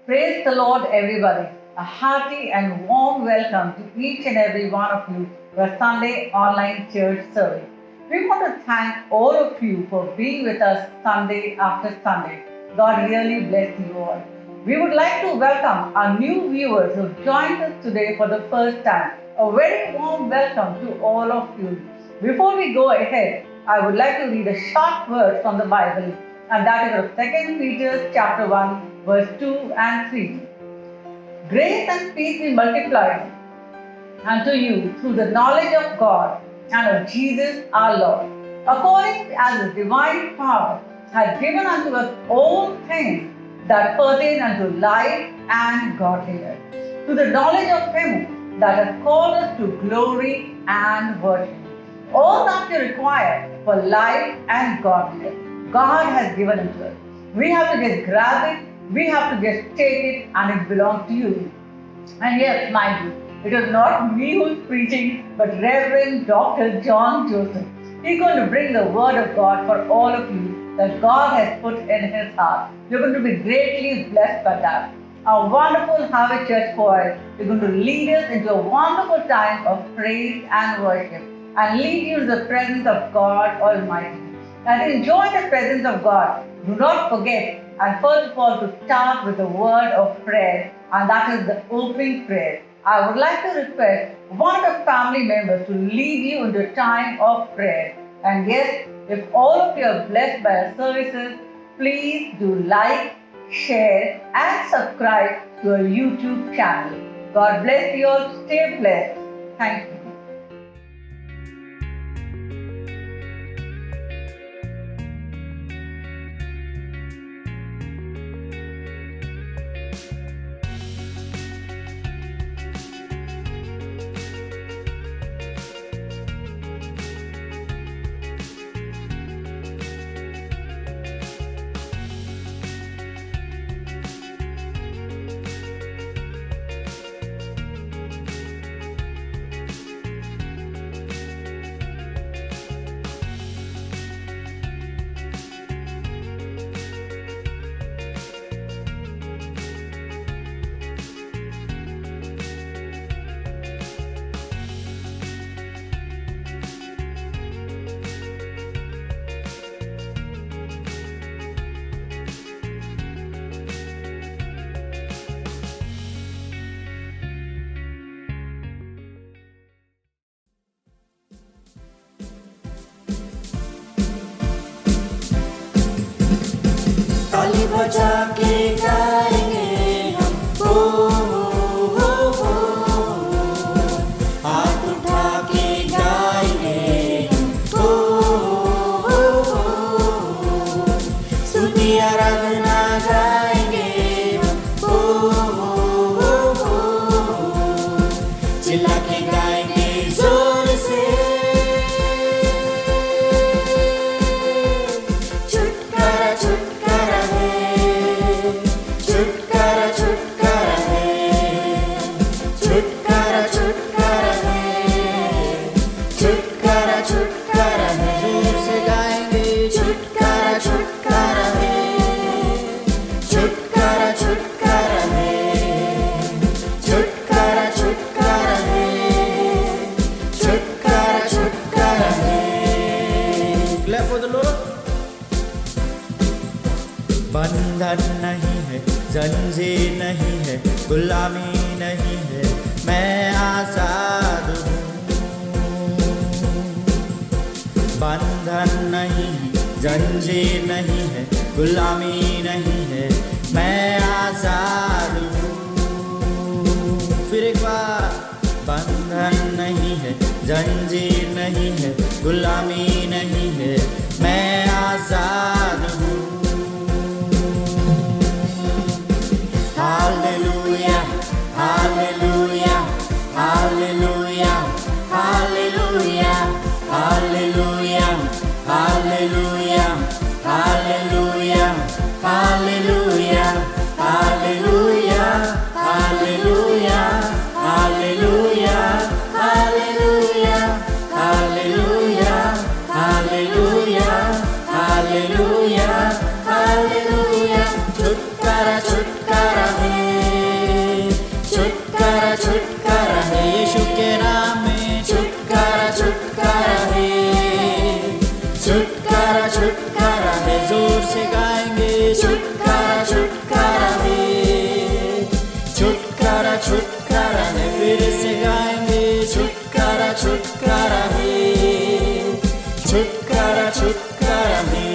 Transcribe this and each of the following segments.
Praise the Lord, everybody. A hearty and warm welcome to each and every one of you to our Sunday online church service. We want to thank all of you for being with us Sunday after Sunday. God really bless you all. We would like to welcome our new viewers who have joined us today for the first time. A very warm welcome to all of you. Before we go ahead, I would like to read a short verse from the Bible, and that is of 2 Peter chapter 1, verse 2 and 3. Grace and peace be multiplied unto you through the knowledge of God and of Jesus our Lord, according as His divine power hath given unto us all things that pertain unto life and godliness, through the knowledge of Him that hath called us to glory and virtue. All that we require for life and godliness, God has given unto us. We have to just grab it, we have to just take it, and it belongs to you. And yes, mind you, it is not me who is preaching, but Reverend Dr. John Joseph. He's going to bring the word of God for all of you that God has put in his heart. You're going to be greatly blessed by that. Our wonderful Harvest Church choir is going to lead us into a wonderful time of praise and worship and lead you to the presence of God Almighty. As you enjoy the presence of God, do not forget, and first of all, to start with a word of prayer, and that is the opening prayer. I would like to request one of the family members to lead you into a time of prayer. And yes, if all of you are blessed by our services, please do like, share, and subscribe to our YouTube channel. God bless you all. Stay blessed. Thank you. ताली बजा के गाएंगे हम हो हाथ उठा के गाएंगे हम हो स्तुति आराधना गाएंगे हम हो चिल्ला के गाएंगे जोर से बंधन नहीं है, जंजीर नहीं है, गुलामी नहीं है, मैं आजाद हूँ। बंधन नहीं है, जंजीर नहीं है, गुलामी नहीं है, मैं आजाद हूँ। फिर एक बार, बंधन नहीं है, जंजीर नहीं है, गुलामी नहीं है, मैं आजाद हूँ। Hallelujah, hallelujah, hallelujah, hallelujah, hallelujah, hallelujah, hallelujah, hallelujah, hallelujah, hallelujah, hallelujah, hallelujah, hallelujah, hallelujah, hallelujah. छुटकारा छुटकारा में।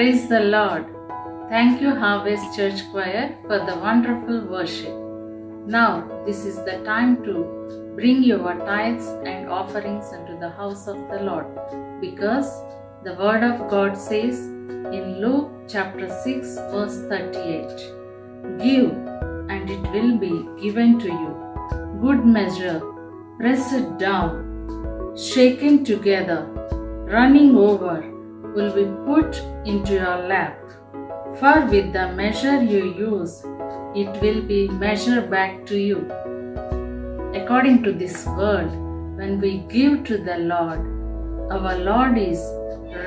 Praise the Lord. Thank you, Harvest Church Choir, for the wonderful worship. Now, this is the time to bring your tithes and offerings into the house of the Lord, because the Word of God says in Luke chapter 6, verse 38, "Give, and it will be given to you. Good measure, pressed down, shaken together, running over, will be put into your lap. For with the measure you use, it will be measured back to you." According to this word, when we give to the Lord, our Lord is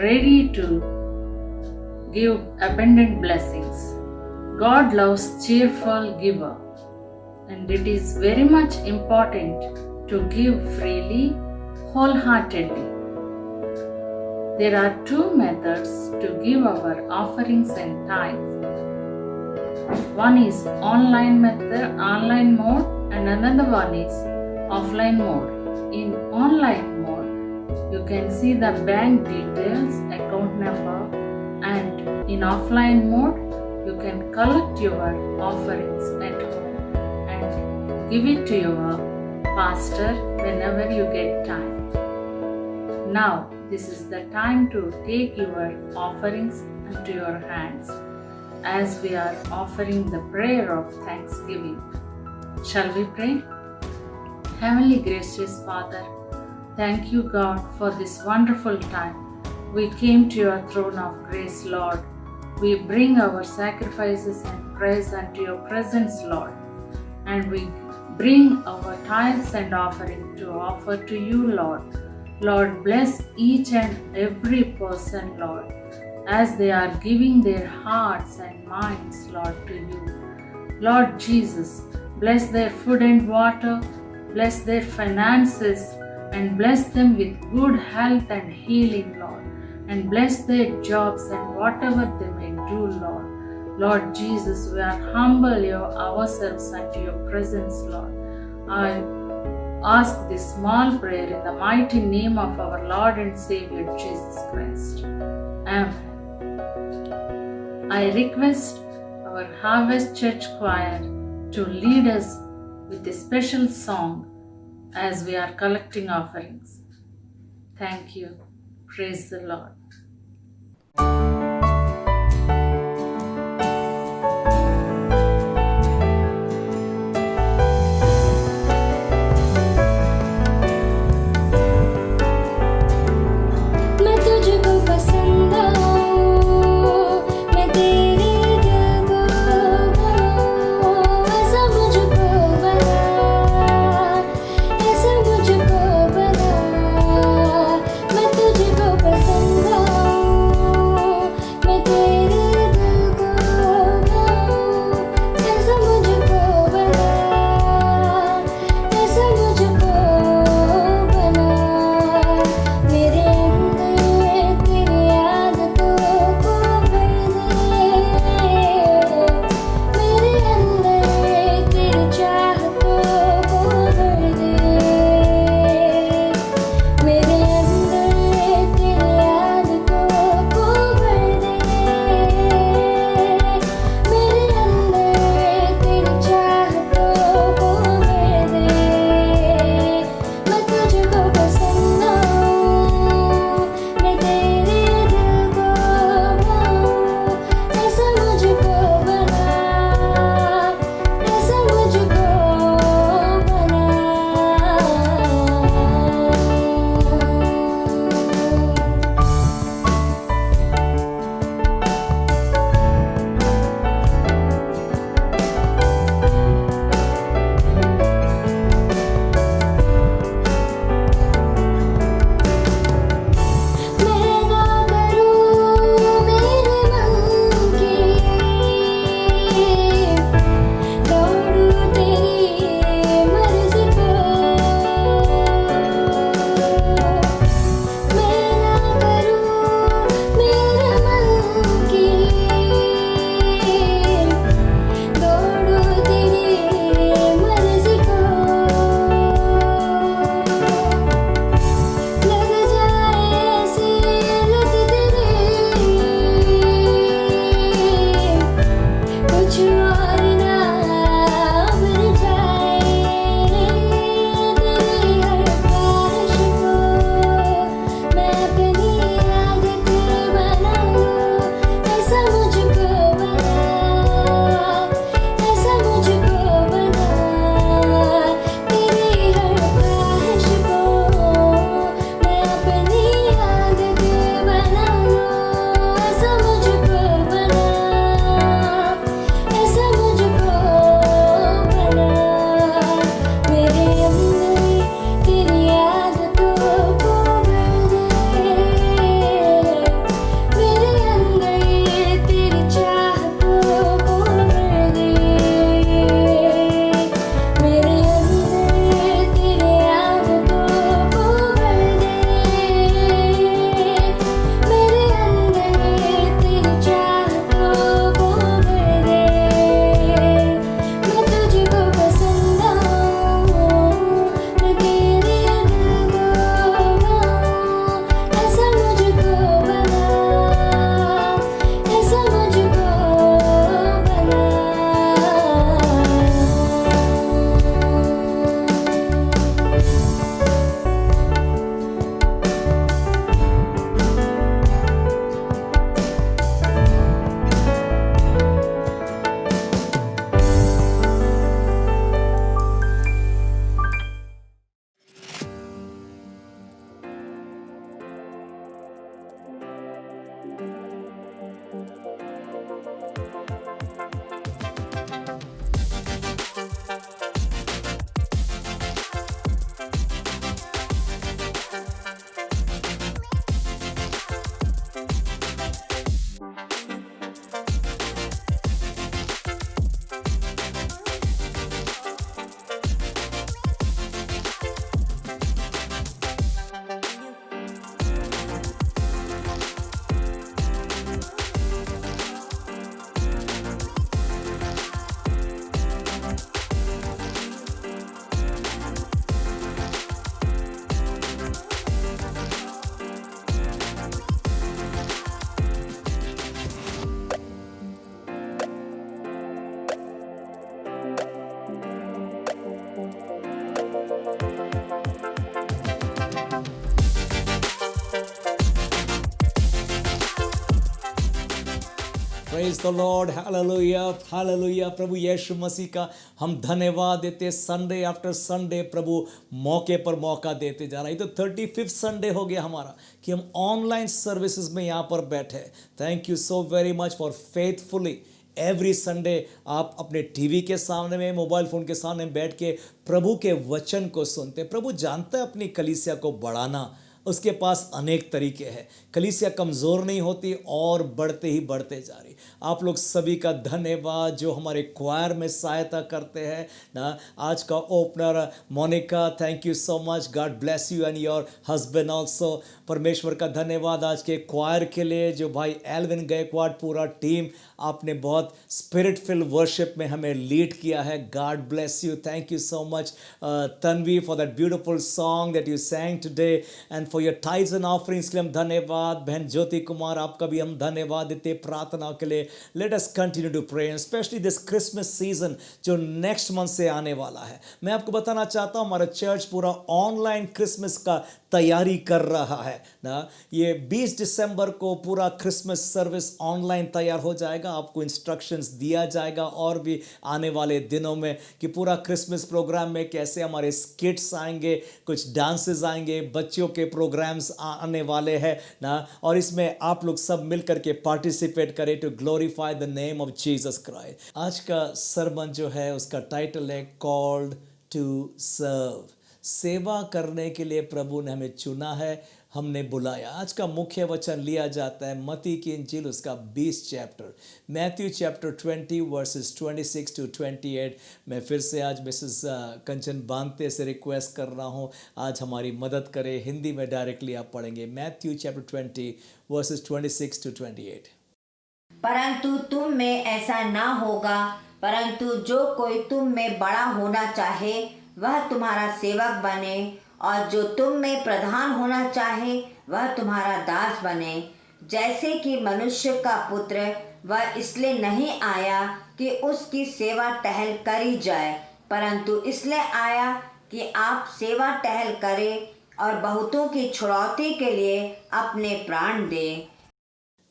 ready to give abundant blessings. God loves cheerful giver, and it is very much important to give freely, wholeheartedly. There are two methods to give our offerings and tithes. One is online mode, and another one is offline mode. In online mode, you can see the bank details, account number, and in offline mode, you can collect your offerings at home and give it to your pastor whenever you get time. Now, this is the time to take your offerings into your hands as we are offering the prayer of thanksgiving. Shall we pray? Heavenly gracious Father, thank you, God, for this wonderful time. We came to your throne of grace, Lord. We bring our sacrifices and praise unto your presence, Lord. And we bring our tithes and offering to offer to you, Lord. Lord, bless each and every person, Lord, as they are giving their hearts and minds, Lord, to you. Lord Jesus, bless their food and water, bless their finances, and bless them with good health and healing, Lord, and bless their jobs and whatever they may do, Lord. Lord Jesus, we are humble ourselves unto your presence, Lord. I ask this small prayer in the mighty name of our Lord and Savior Jesus Christ. Amen. I request our Harvest Church Choir to lead us with a special song as we are collecting offerings. Thank you. Praise the Lord. मैं तुझको पसंद praise the Lord, hallelujah hallelujah. प्रभु यीशु मसीह का हम धन्यवाद देते, Sunday after Sunday प्रभु मौके पर मौका देते जा रहा है। ये तो 35वां संडे हो गया हमारा कि हम ऑनलाइन सर्विसेज में यहाँ पर बैठे। Thank you so very much for faithfully every Sunday आप अपने टीवी के सामने में, मोबाइल फ़ोन के सामने बैठ के प्रभु के वचन को सुनते। प्रभु जानता है अपनी कलीसिया को बढ़ाना, उसके पास अनेक तरीके हैं। कलीसिया कमज़ोर नहीं होती और बढ़ते ही बढ़ते जा रही। आप लोग सभी का धन्यवाद जो हमारे क्वायर में सहायता करते हैं ना। आज का opener Monica, thank you so much, God bless you and your husband also. परमेश्वर का धन्यवाद आज के क्वायर के लिए जो भाई एल्विन गायकवाड़, पूरा टीम आपने बहुत स्पिरिट फिल वर्शिप में हमें लीड किया है। God bless you, thank you so much Tanvi for that beautiful song that you सैंग today and for your tides and offerings के लिए हम धन्यवाद। बहन ज्योति कुमार, आपका भी हम धन्यवाद देते प्रार्थना के लिए। Let us continue to pray, specially this Christmas season जो नेक्स्ट मंथ से आने वाला है। मैं आपको बताना चाहता हूँ हमारा चर्च पूरा ऑनलाइन क्रिसमस का तैयारी कर रहा है ना। ये 20 दिसंबर को पूरा क्रिसमस सर्विस ऑनलाइन तैयार हो जाएगा। आपको इंस्ट्रक्शंस दिया जाएगा और भी आने वाले दिनों में कि पूरा क्रिसमस प्रोग्राम में कैसे हमारे स्किट्स आएंगे, कुछ डांसेस आएंगे, बच्चों के प्रोग्राम्स आने वाले हैं ना। और इसमें आप लोग सब मिलकर के पार्टिसिपेट करें to glorify the name of Jesus Christ. आज का सरमन जो है उसका टाइटल है कॉल्ड टू सर्व। सेवा करने के लिए प्रभु ने हमें चुना है, हमने बुलाया। आज का मुख्य वचन लिया जाता है मत्ती की इंजील उसका 20 chapter, Matthew chapter 20 versus 26 to 28। मैं फिर से आज मिसेस कंचन बांते से रिक्वेस्ट कर रहा हूँ आज हमारी मदद करें। हिंदी में डायरेक्टली आप पढ़ेंगे मैथ्यू चैप्टर 20 वर्सेस 26 to 28। परंतु तुम में ऐसा ना होगा, परंतु जो कोई तुम में बड़ा होना चाहे वह तुम्हारा सेवक बने, और जो तुम में प्रधान होना चाहे वह तुम्हारा दास बने। जैसे कि मनुष्य का पुत्र वह इसलिए नहीं आया कि उसकी सेवा टहल करी जाए, परंतु इसलिए आया कि आप सेवा टहल करें और बहुतों की छुड़ौती के लिए अपने प्राण दें।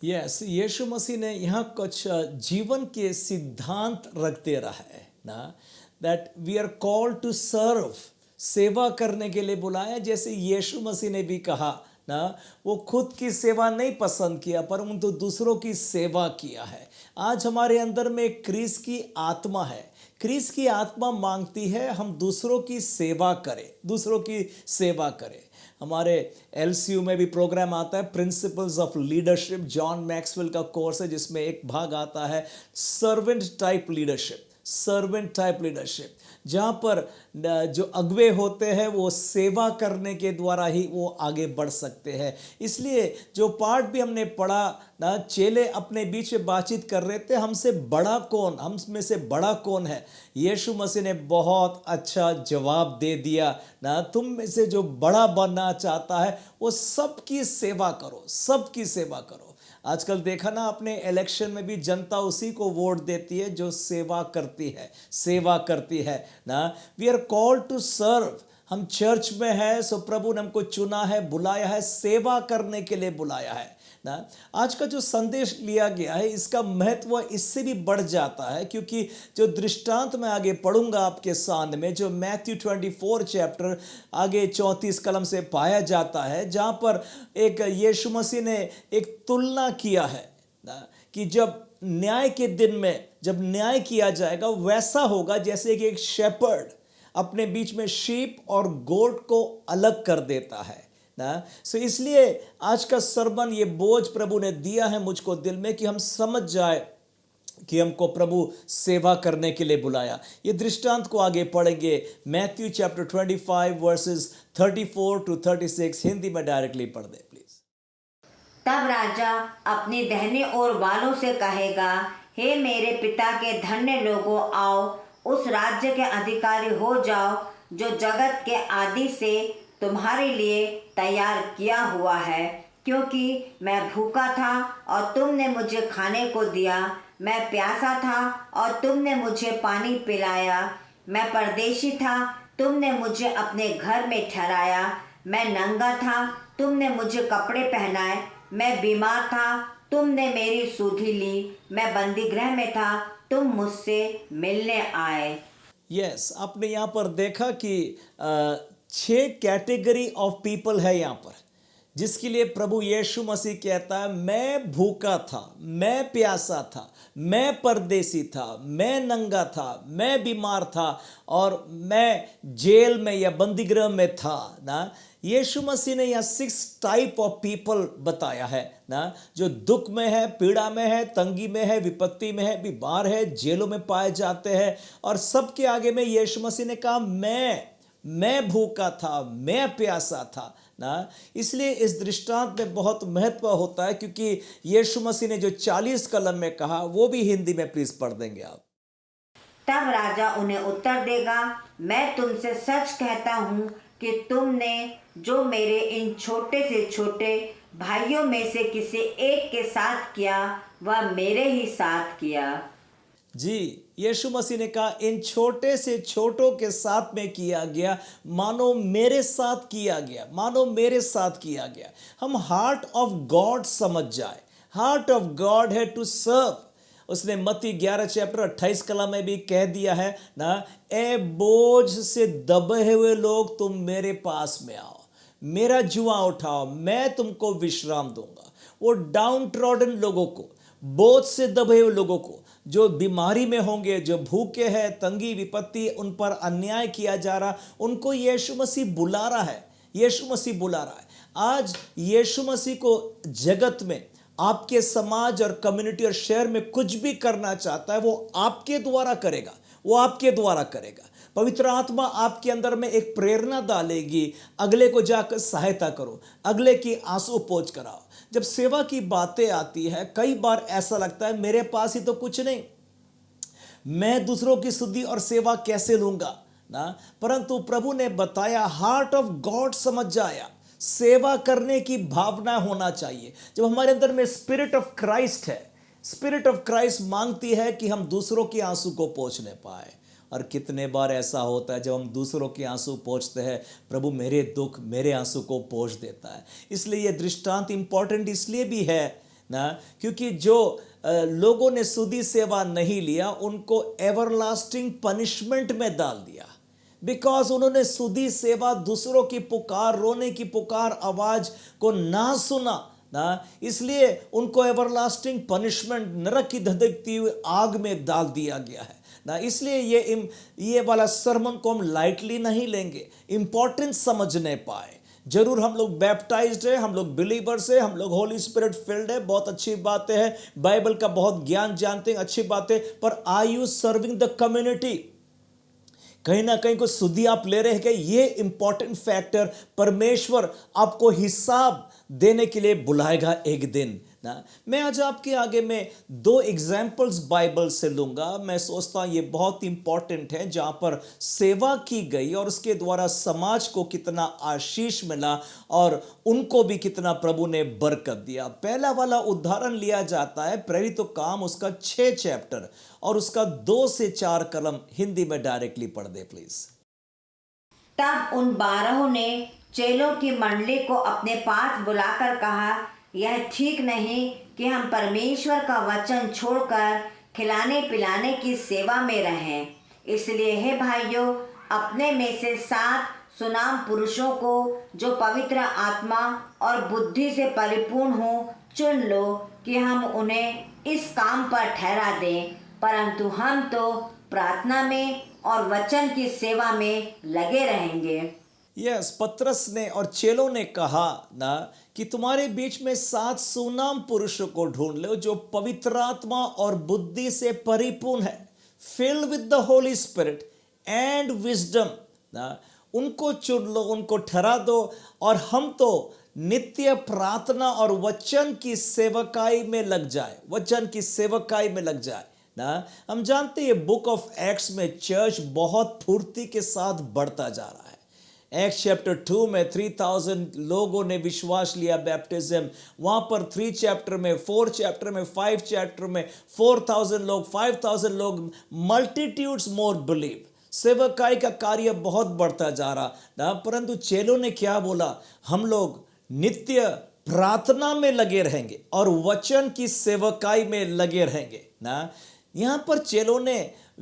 यस, यीशु मसीह ने यहाँ कुछ जीवन के सिद्धांत रख दे रहा है ना, that we are called to serve, सेवा करने के लिए बुलाया। जैसे यीशु मसीह ने भी कहा ना, वो खुद की सेवा नहीं पसंद किया परंतु दूसरों की सेवा किया है। आज हमारे अंदर में क्रिस की आत्मा है। क्रिस की आत्मा मांगती है हम दूसरों की सेवा करें, दूसरों की सेवा करें। हमारे LCU में भी प्रोग्राम आता है principles of leadership, John Maxwell का कोर्स है जिसमें एक भाग आता है servant type leadership. Servant type leadership जहाँ पर जो अगुवे होते हैं वो सेवा करने के द्वारा ही वो आगे बढ़ सकते हैं। इसलिए जो पार्ट भी हमने पढ़ा ना, चेले अपने बीच में बातचीत कर रहे थे हमसे बड़ा कौन, हम में से बड़ा कौन है। यीशु मसीह ने बहुत अच्छा जवाब दे दिया ना, तुम में से जो बड़ा बनना चाहता है वो सबकी सेवा करो, सबकी सेवा करो। आजकल देखा ना आपने इलेक्शन में भी जनता उसी को वोट देती है जो सेवा करती है, सेवा करती है ना। We are called to serve. हम चर्च में हैं सो प्रभु ने हमको चुना है, बुलाया है, सेवा करने के लिए बुलाया है ना। आज का जो संदेश लिया गया है इसका महत्व इससे भी बढ़ जाता है क्योंकि जो दृष्टांत मैं आगे पढ़ूंगा आपके सामने में, जो मैथ्यू 24 चैप्टर आगे 34 कलम से पाया जाता है, जहाँ पर एक यीशु मसीह ने एक तुलना किया है ना कि जब न्याय के दिन में जब न्याय किया जाएगा वैसा होगा जैसे कि एक शेपर्ड अपने बीच में शीप और गोट को अलग कर देता है ना। सो इसलिए आज का सरमन ये बोझ प्रभु ने दिया है मुझको दिल में कि हम समझ जाए कि हमको प्रभु सेवा करने के लिए बुलाया। ये दृष्टांत को आगे पढ़ेंगे Matthew chapter 25 versus 34 to 36। Hindi में डायरेक्टली पढ़ दे प्लीज। तब राजा अपने दाहिने ओर वालों से कहेगा, हे मेरे पिता के धन्य लोगों, आओ उस राज्य के अधिकारी हो जाओ जो जगत के आदि से तुम्हारे लिए तैयार किया हुआ है। क्योंकि मैं भूखा था और तुमने मुझे खाने को दिया, मैं प्यासा था और तुमने मुझे पानी पिलाया, मैं परदेशी था, तुमने मुझे अपने घर में ठहराया, मैं नंगा था, तुमने मुझे कपड़े पहनाए, मैं बीमार था, तुमने मेरी सुधि ली, मैं बंदी गृह में था, तुम मुझसे मिलने आए। यस, आपने यहाँ पर देखा कि 6 कैटेगरी ऑफ पीपल है यहाँ पर, जिसके लिए प्रभु यीशु मसीह कहता है मैं भूखा था, मैं प्यासा था, मैं परदेसी था, मैं नंगा था, मैं बीमार था और मैं जेल में या बंदीगृह में था ना। यीशु मसीह ने यहाँ 6 टाइप ऑफ पीपल बताया है ना, जो दुख में है, पीड़ा में है, तंगी में है, विपत्ति में है, बीमार है, जेलों में पाए जाते हैं। और सबके आगे में यीशु मसीह ने कहा मैं भूखा था, मैं प्यासा था ना। इसलिए इस दृष्टांत में बहुत महत्व होता है, क्योंकि यीशु मसीह ने जो 40 कलम में कहा वो भी हिंदी में प्लीज पढ़ देंगे आप। तब राजा उन्हें उत्तर देगा, मैं तुमसे सच कहता हूँ कि तुमने जो मेरे इन छोटे से छोटे भाइयों में से किसी एक के साथ किया, वह मेरे ही साथ किया। जी, यीशु मसीह ने कहा इन छोटे से छोटों के साथ में किया गया, मानो मेरे साथ किया गया, मानो मेरे साथ किया गया। हम हार्ट ऑफ गॉड समझ जाए, हार्ट ऑफ गॉड है टू सर्व। उसने मत्ती 11 चैप्टर 28 कलम में भी कह दिया है ना, ए बोझ से दबे हुए लोग तुम मेरे पास में आओ, मेरा जुआ उठाओ, मैं तुमको विश्राम दूंगा। वो डाउन ट्रॉडन लोगों को, बोझ से दबे हुए लोगों को, जो बीमारी में होंगे, जो भूखे हैं, तंगी विपत्ति, उन पर अन्याय किया जा रहा, उनको यीशु मसीह बुला रहा है, यीशु मसीह बुला रहा है। आज यीशु मसीह को जगत में, आपके समाज और कम्युनिटी और शहर में कुछ भी करना चाहता है, वो आपके द्वारा करेगा, वो आपके द्वारा करेगा। पवित्र आत्मा आपके अंदर में एक प्रेरणा डालेगी, अगले को जाकर सहायता करो, अगले की आंसू पोंछ कराओ। जब सेवा की बातें आती है, कई बार ऐसा लगता है मेरे पास ही तो कुछ नहीं, मैं दूसरों की शुद्धि और सेवा कैसे लूंगा ना। परंतु प्रभु ने बताया हार्ट ऑफ गॉड समझ जाया, सेवा करने की भावना होना चाहिए। जब हमारे अंदर में स्पिरिट ऑफ क्राइस्ट है, स्पिरिट ऑफ क्राइस्ट मांगती है कि हम दूसरों के आंसू को पोंछने पाए। और कितने बार ऐसा होता है जब हम दूसरों के आंसू पोंछते हैं, प्रभु मेरे दुख, मेरे आंसू को पोंछ देता है। इसलिए ये दृष्टांत इंपॉर्टेंट इसलिए भी है ना, क्योंकि जो लोगों ने सुधि सेवा नहीं लिया, उनको एवरलास्टिंग पनिशमेंट में डाल दिया, बिकॉज उन्होंने सुधि सेवा, दूसरों की पुकार, रोने की पुकार, आवाज को ना सुना ना, इसलिए उनको एवरलास्टिंग पनिशमेंट, नरक की धधकती हुई आग में डाल दिया गया है ना। इसलिए ये वाला सरमन को हम लाइटली नहीं लेंगे, इंपॉर्टेंस समझने पाए। जरूर हम लोग बैप्टाइज्ड है, हम लोग बिलीवर्स है, हम लोग होली स्पिरिट फिल्ड है, बहुत अच्छी बातें हैं, बाइबल का बहुत ज्ञान जानते हैं, अच्छी बातें, पर are you serving the community? कहीं ना कहीं को शुद्धि आप ले रहे हैं कि ये इंपॉर्टेंट फैक्टर परमेश्वर आपको हिसाब देने के लिए बुलाएगा एक दिन ना। मैं आज आपके आगे में 2 एग्जाम्पल्स बाइबल से लूंगा। मैं सोचता हूं ये बहुत इंपॉर्टेंट है, जहां पर सेवा की गई और उसके द्वारा समाज को कितना आशीष मिला और उनको भी कितना प्रभु ने बरकत दिया। पहला वाला उदाहरण लिया जाता है प्रेरित काम उसका 6 चैप्टर और उसका 2 से 4 कलम, हिंदी में डायरेक्टली पढ़ दे प्लीज। तब उन 12 ने चेलों की मंडली को अपने पास बुलाकर कहा, यह ठीक नहीं कि हम परमेश्वर का वचन छोड़कर खिलाने पिलाने की सेवा में रहें। इसलिए हे भाइयों, अपने में से 7 सुनाम पुरुषों को जो पवित्र आत्मा और बुद्धि से परिपूर्ण हो चुन लो कि हम उन्हें इस काम पर ठहरा दें। परंतु हम तो प्रार्थना में और वचन की सेवा में लगे रहेंगे। यस, पतरस ने और चेलों ने कहा ना कि तुम्हारे बीच में 7 सुनाम पुरुषों को ढूंढ लो जो पवित्र आत्मा और बुद्धि से परिपूर्ण है, filled with the Holi spirit and wisdom ना, उनको चुन लो, उनको ठहरा दो और हम तो नित्य प्रार्थना और वचन की सेवकाई में लग जाए, वचन की सेवकाई में लग जाए ना। हम जानते हैं बुक ऑफ एक्ट्स में चर्च बहुत फुर्ती के साथ बढ़ता जा रहा है। एक्ट चैप्टर 2 में 3000 लोगों ने विश्वास लिया बैप्टिज्म, वहां पर 3 चैप्टर में, 4 चैप्टर में, 5 चैप्टर में 4000 लोग, 5000 लोग, मल्टीट्यूड्स मोर बिलीव। सेवकाई का कार्य बहुत बढ़ता जा रहा ना। परंतु चेलों ने क्या बोला, हम लोग नित्य प्रार्थना में लगे रहेंगे और वचन की सेवकाई में लगे रहेंगे ना। यहां पर चेलों ने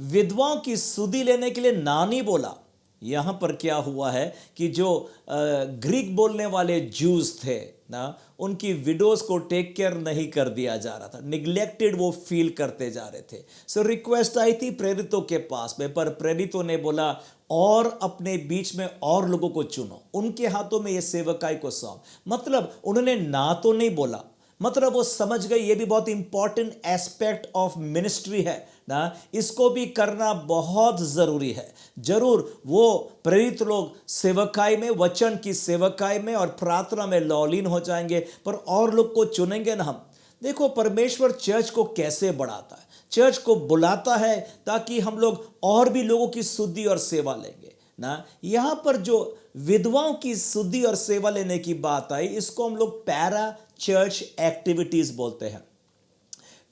विधवाओं की सुधि लेने के लिए ना नहीं बोला। यहां पर क्या हुआ है कि जो ग्रीक बोलने वाले जूस थे ना, उनकी विडोज को टेक केयर नहीं कर दिया जा रहा था, निग्लेक्टेड वो फील करते जा रहे थे। सो रिक्वेस्ट आई थी प्रेरितों के पास में, पर प्रेरितों ने बोला और अपने बीच में और लोगों को चुनो, उनके हाथों में ये सेवकाई को सौंप। मतलब उन्होंने ना तो नहीं बोला, मतलब वो समझ गए ये भी बहुत इंपॉर्टेंट एस्पेक्ट ऑफ मिनिस्ट्री है ना, इसको भी करना बहुत ज़रूरी है। जरूर वो प्रेरित लोग सेवकाई में, वचन की सेवकाई में और प्रार्थना में लौलीन हो जाएंगे, पर और लोग को चुनेंगे ना हम। देखो परमेश्वर चर्च को कैसे बढ़ाता है, चर्च को बुलाता है ताकि हम लोग और भी लोगों की सुधि और सेवा लेंगे ना। यहाँ पर जो विधवाओं की सुधि और सेवा लेने की बात आई, इसको हम लोग पैरा चर्च एक्टिविटीज बोलते हैं।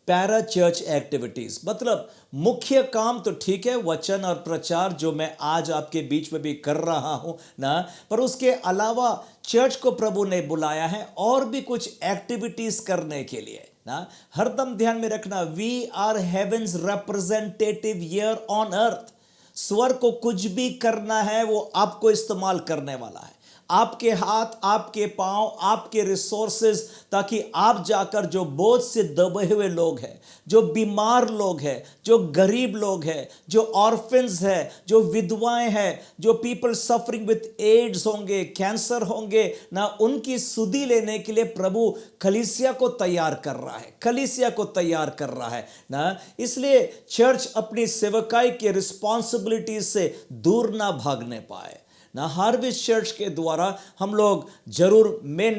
पैरा चर्च एक्टिविटीज मतलब मुख्य काम तो ठीक है वचन और प्रचार, जो मैं आज आपके बीच में भी कर रहा हूं ना, पर उसके अलावा चर्च को प्रभु ने बुलाया है और भी कुछ एक्टिविटीज करने के लिए ना। हरदम ध्यान में रखना, we are heaven's representative here on earth. स्वर्ग को कुछ भी करना है वो आपको इस्तेमाल करने वाला है, आपके हाथ, आपके पांव, आपके रिसोर्सेज, ताकि आप जाकर जो बोझ से दबे हुए लोग हैं, जो बीमार लोग हैं, जो गरीब लोग हैं, जो ऑर्फन्स हैं, जो विधवाएं हैं, जो पीपल सफरिंग विथ एड्स होंगे, कैंसर होंगे ना, उनकी सुधि लेने के लिए प्रभु कलीसिया को तैयार कर रहा है, कलीसिया को तैयार कर रहा है ना। इसलिए चर्च अपनी सेवकाई के रिस्पॉन्सिबिलिटी से दूर ना भागने पाए ना। हार्वेस्ट चर्च के द्वारा हम लोग जरूर मेन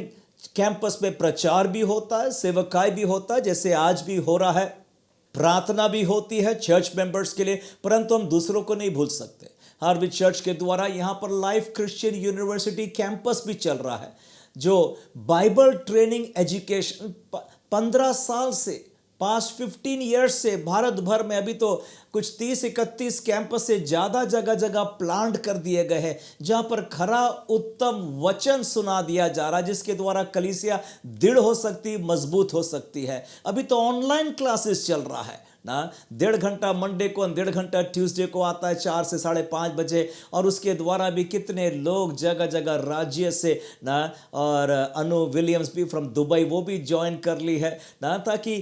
कैंपस में प्रचार भी होता है, सेवकाई भी होता है, जैसे आज भी हो रहा है, प्रार्थना भी होती है चर्च मेंबर्स के लिए, परंतु हम दूसरों को नहीं भूल सकते। हार्वेस्ट चर्च के द्वारा यहाँ पर लाइफ क्रिश्चियन यूनिवर्सिटी कैंपस भी चल रहा है, जो बाइबल ट्रेनिंग एजुकेशन 15 साल से, पास्ट 15 ईयर्स से भारत भर में अभी तो कुछ 30-31 कैंपस से ज़्यादा जगह जगह प्लांट कर दिए गए हैं, जहाँ पर खरा उत्तम वचन सुना दिया जा रहा है, जिसके द्वारा कलीसिया दृढ़ हो सकती, मजबूत हो सकती है। अभी तो ऑनलाइन क्लासेस चल रहा है ना, 1.5 घंटा मंडे को, 1.5 घंटा ट्यूसडे को आता है 4 से 5:30 बजे, और उसके द्वारा भी कितने लोग जगह जगह राज्य से ना, और अनु विलियम्स भी फ्रॉम दुबई, वो भी ज्वाइन कर ली है ना, ताकि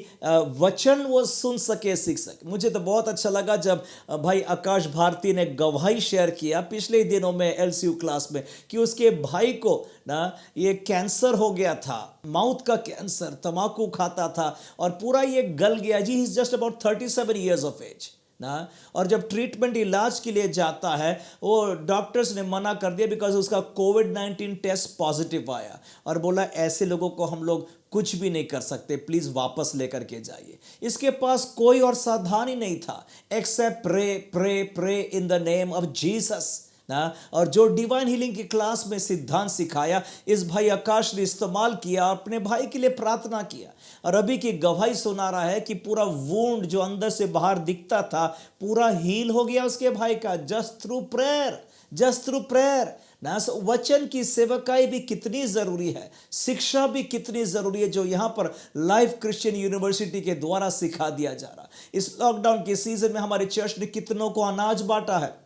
वचन वो सुन सके, सीख सके। मुझे तो बहुत अच्छा लगा जब भाई आकाश भारती ने गवाही शेयर किया पिछले दिनों में LCU क्लास में, कि उसके भाई को ना ये कैंसर हो गया था, माउथ का कैंसर, तंबाकू खाता था और पूरा ये गल गया जी। He is just about 37 years of age ना, और जब ट्रीटमेंट इलाज के लिए जाता है, वो डॉक्टर्स ने मना कर दिया बिकॉज उसका कोविड-19 टेस्ट पॉजिटिव आया, और बोला ऐसे लोगों को हम लोग कुछ भी नहीं कर सकते, प्लीज वापस लेकर के जाइए। इसके पास कोई और साधन ही नहीं था except pray pray pray in the name of Jesus ना। और जो डिवाइन हीलिंग की क्लास में सिद्धांत सिखाया, इस भाई आकाश ने इस्तेमाल किया, अपने भाई के लिए प्रार्थना किया, और अभी की गवाही सुना रहा है कि पूरा वुंड जो अंदर से बाहर दिखता था पूरा हील हो गया उसके भाई का, just through prayer, just through prayer ना। वचन की सेवकाई भी कितनी ज़रूरी है, शिक्षा भी कितनी ज़रूरी है, जो यहाँ पर लाइफ क्रिश्चियन यूनिवर्सिटी के द्वारा सिखा दिया जा रहा। इस लॉकडाउन के सीजन में हमारे चर्च ने कितनों को अनाज बांटा है,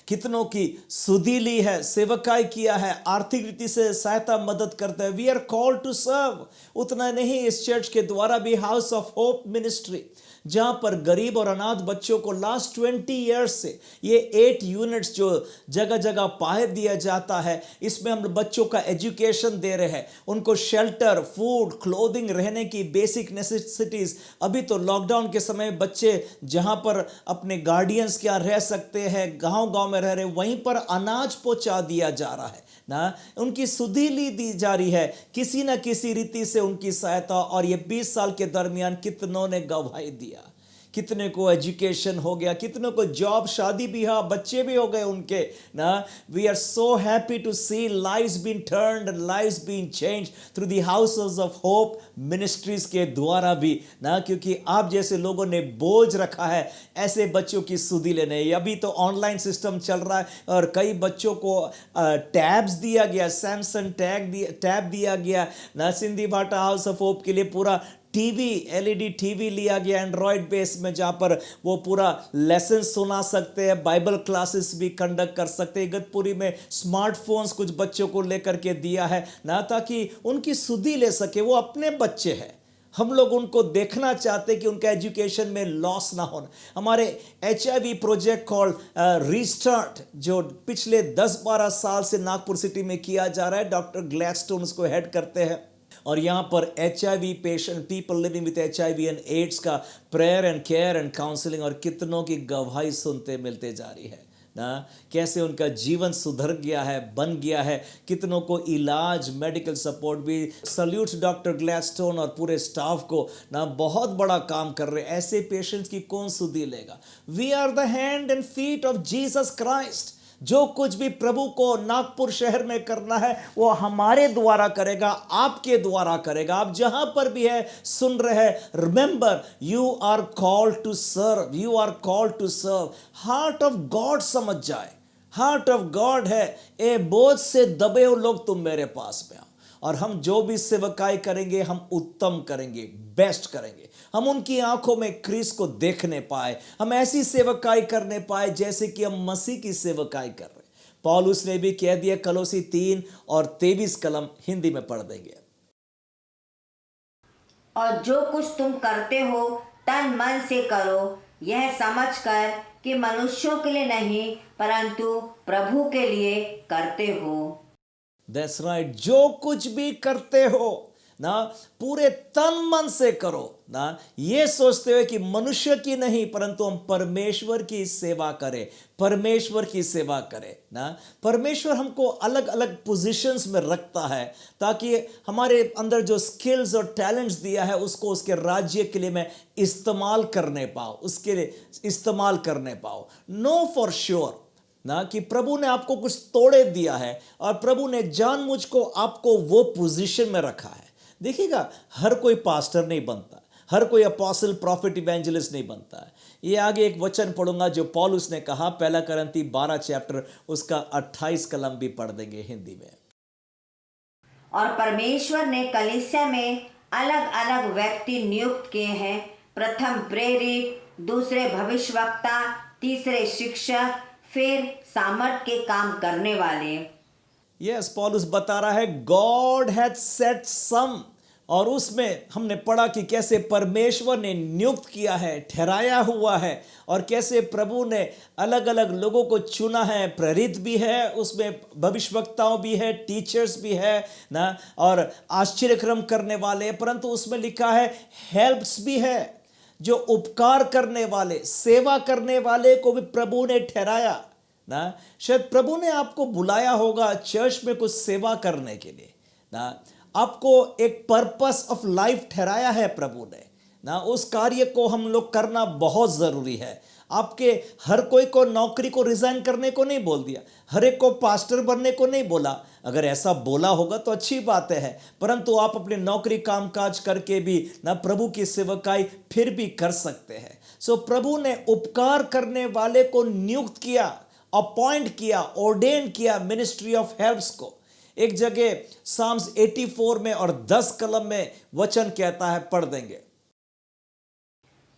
कितनों की सुधि ली है, सेवकाई किया है, आर्थिक रीति से सहायता मदद करते हैं। We are called to serve. उतना नहीं, इस चर्च के द्वारा भी हाउस ऑफ होप मिनिस्ट्री, जहाँ पर गरीब और अनाथ बच्चों को लास्ट 20 ईयर्स से ये 8 यूनिट्स जो जगह जगह पाए दिया जाता है, इसमें हम बच्चों का एजुकेशन दे रहे हैं, उनको शेल्टर, फूड, क्लोथिंग, रहने की बेसिक नेसेसिटीज़। अभी तो लॉकडाउन के समय बच्चे जहाँ पर अपने गार्डियंस के यहाँ रह सकते हैं, गांव-गांव में रह रहे, वहीं पर अनाज पहुँचा दिया जा रहा है ना, उनकी सुधि ली दी जा रही है किसी न किसी रीति से, उनकी सहायता। और ये 20 साल के दरमियान कितनों ने गवाही दिया, कितने को एजुकेशन हो गया, कितनों को जॉब, शादी भी, हाँ बच्चे भी हो गए उनके ना। We are so happy to see lives being turned and lives being change through the Houses of Hope Ministries के द्वारा भी ना, क्योंकि आप जैसे लोगों ने बोझ रखा है ऐसे बच्चों की सुधि लेने। अभी तो ऑनलाइन सिस्टम चल रहा है और कई बच्चों को टैब्स दिया गया, सैमसंग टैब दिया गया ना। सिंधी भाटा हाउस ऑफ होप के लिए पूरा टीवी, एलईडी टीवी लिया गया एंड्रॉयड बेस में, जहाँ पर वो पूरा लेसन सुना सकते हैं, बाइबल क्लासेस भी कंडक्ट कर सकते हैं। इगतपुरी में स्मार्टफोन्स कुछ बच्चों को लेकर के दिया है ना, ताकि उनकी सुधि ले सके। वो अपने बच्चे हैं, हम लोग उनको देखना चाहते कि उनका एजुकेशन में लॉस ना हो। हमारे HIV प्रोजेक्ट कॉल्ड रीस्टार्ट, जो पिछले 10-12 साल से नागपुर सिटी में किया जा रहा है, डॉक्टर ग्लैडस्टोन उसको हेड करते हैं। और यहाँ पर HIV patient, people living with HIV and AIDS का prayer and care and counselling, और कितनों की गवाही सुनते मिलते जा रही है ना, कैसे उनका जीवन सुधर गया है, बन गया है। कितनों को इलाज, मेडिकल सपोर्ट भी। सल्यूट डॉक्टर ग्लैडस्टोन और पूरे स्टाफ को ना, बहुत बड़ा काम कर रहे हैं। ऐसे पेशेंट्स की कौन सुधि लेगा? We are the hand and feet of Jesus Christ. जो कुछ भी प्रभु को नागपुर शहर में करना है वो हमारे द्वारा करेगा, आपके द्वारा करेगा। आप जहां पर भी है, सुन रहे हैं, remember you are called to serve, you are called to serve. Heart of God समझ जाए, हार्ट ऑफ गॉड है, ए बोझ से दबे हुए लोग तुम मेरे पास में आओ। और हम जो भी सेवकाई करेंगे हम उत्तम करेंगे, बेस्ट करेंगे। हम उनकी आंखों में क्रिस को देखने पाए, हम ऐसी सेवकाई करने पाए जैसे कि हम मसीह की सेवकाई कर रहे। पौलुस ने भी कह दिया, कलोसी 3:23 कलम हिंदी में पढ़ देंगे। और जो कुछ तुम करते हो तन मन से करो, यह समझकर कि मनुष्यों के लिए नहीं परंतु प्रभु के लिए करते हो। That's right, जो कुछ भी करते हो ना, पूरे तन मन से करो ना, ये सोचते हुए कि मनुष्य की नहीं परंतु हम परमेश्वर की सेवा करें, परमेश्वर की सेवा करें ना। परमेश्वर हमको अलग अलग पोजीशंस में रखता है ताकि हमारे अंदर जो स्किल्स और टैलेंट्स दिया है उसको उसके राज्य के लिए मैं इस्तेमाल करने पाऊँ, उसके लिए इस्तेमाल करने पाऊँ। नो फॉर श्योर ना कि प्रभु ने आपको कुछ तोड़े दिया है और प्रभु ने जानबूझ को आपको वो पोजीशन में रखा है। देखिएगा, हर कोई पास्टर नहीं बनता, हर कोई अपोस्टल, प्रॉफिट, इवेंजलिस्ट नहीं बनता है। ये आगे एक वचन पढ़ूंगा जो पौलुस ने कहा, 1 करंती 12 चैप्टर उसका 28 कलम भी पढ़ देंगे हिंदी में। और परमेश्वर ने कलीसिया में अलग अलग व्यक्ति नियुक्त किए हैं, प्रथम प्रेरित, दूसरे भविष्यवक्ता, तीसरे शिक्षक, फिर सामर्थ के काम करने वाले। यस, पौलुस बता रहा है गॉड हैड सेट सम, और उसमें हमने पढ़ा कि कैसे परमेश्वर ने नियुक्त किया है, ठहराया हुआ है, और कैसे प्रभु ने अलग अलग लोगों को चुना है। प्रेरित भी है, उसमें भविष्यवक्ताओं भी है, टीचर्स भी है ना, और आश्चर्यक्रम करने वाले, परंतु उसमें लिखा है हेल्प्स भी है, जो उपकार करने वाले, सेवा करने वाले को भी प्रभु ने ठहराया ना। शायद प्रभु ने आपको बुलाया होगा चर्च में कुछ सेवा करने के लिए ना, आपको एक पर्पस ऑफ लाइफ ठहराया है प्रभु ने ना। उस कार्य को हम लोग करना बहुत ज़रूरी है। आपके हर कोई को नौकरी को रिजाइन करने को नहीं बोल दिया, हर एक को पास्टर बनने को नहीं बोला। अगर ऐसा बोला होगा तो अच्छी बात है, परंतु आप अपनी नौकरी कामकाज करके भी ना प्रभु की सेवकाई फिर भी कर सकते हैं। सो प्रभु ने उपकार करने वाले को नियुक्त किया, अपॉइंट किया, ऑर्डेन किया मिनिस्ट्री ऑफ हेल्प्स को। एक जगह साम्स 84 में और 10 कलम में वचन कहता है, पढ़ देंगे।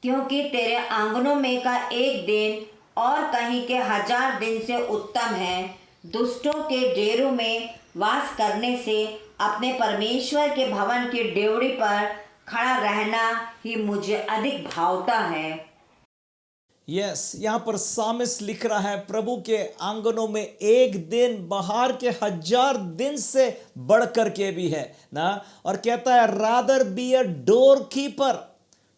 क्योंकि तेरे आंगनों में का एक दिन और कहीं के 1000 दिन से उत्तम है। दुष्टों के डेरों में वास करने से अपने परमेश्वर के भवन की ड्योढ़ी पर खड़ा रहना ही मुझे अधिक भावता है। यस, यहाँ पर सामिस लिख रहा है प्रभु के आंगनों में एक दिन बाहर के 1000 दिन से बढ़कर के भी है ना। और कहता है rather be a door keeper.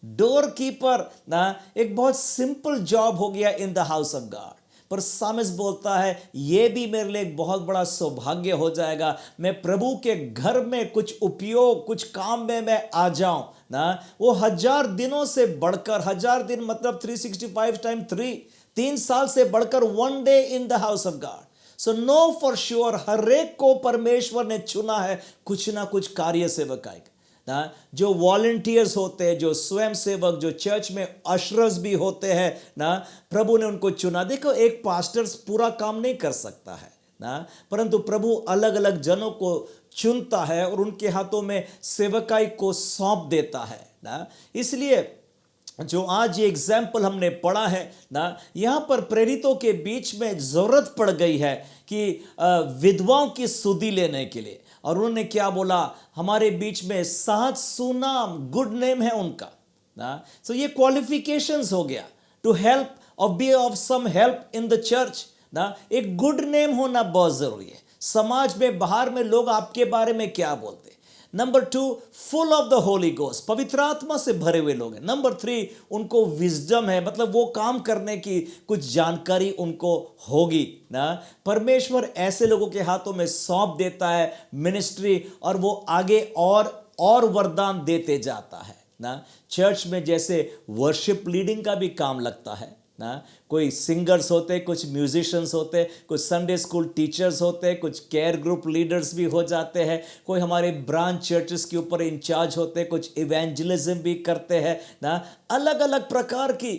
Door keeper ना एक बहुत सिंपल जॉब हो गया इन द हाउस ऑफ गॉड। पर सामिस बोलता है ये भी मेरे लिए एक बहुत बड़ा सौभाग्य हो जाएगा, मैं प्रभु के घर में कुछ उपयोग, कुछ काम में मैं आ जाऊं ना। वो 1000 दिनों से बढ़कर, 1000 दिन मतलब 365 टाइम 3 साल से बढ़कर 1 day in the house of God. So know for sure हर एक को परमेश्वर ने चुना है कुछ ना कुछ कार्य सेवकाई ना। जो वॉलंटियर्स होते हैं, जो स्वयं सेवक, जो चर्च में अशरस भी होते हैं ना, प्रभु ने उनको चुना। देखो एक पास्टर पूरा काम नहीं कर सकता है ना, परंतु प्रभु अलग अलग जनों को चुनता है और उनके हाथों में सेवकाई को सौंप देता है ना। इसलिए जो आज ये एग्जाम्पल हमने पढ़ा है ना, यहाँ पर प्रेरितों के बीच में ज़रूरत पड़ गई है कि विधवाओं की सुधि लेने के लिए, और उन्होंने क्या बोला, हमारे बीच में सहज सुनाम, गुड नेम है उनका ना। सो ये क्वालिफिकेशंस हो गया टू हेल्प और be of some help in the church ना। एक गुड नेम होना बहुत ज़रूरी है। समाज में, बाहर में लोग आपके बारे में क्या बोलते हैं। Number 2, full of the Holi ghost, पवित्र आत्मा से भरे हुए लोग हैं। नंबर 3, उनको विजडम है, मतलब वो काम करने की कुछ जानकारी उनको होगी ना। परमेश्वर ऐसे लोगों के हाथों में सौंप देता है मिनिस्ट्री, और वो आगे और वरदान देते जाता है ना। चर्च में जैसे वर्शिप लीडिंग का भी काम लगता है ना, कोई सिंगर्स होते, कुछ म्यूजिशियंस होते, कुछ संडे स्कूल टीचर्स होते, कुछ केयर ग्रुप लीडर्स भी हो जाते हैं, कोई हमारे ब्रांच चर्चेस के ऊपर इंचार्ज होते, कुछ इवेंजलिज्म भी करते हैं ना। अलग अलग प्रकार की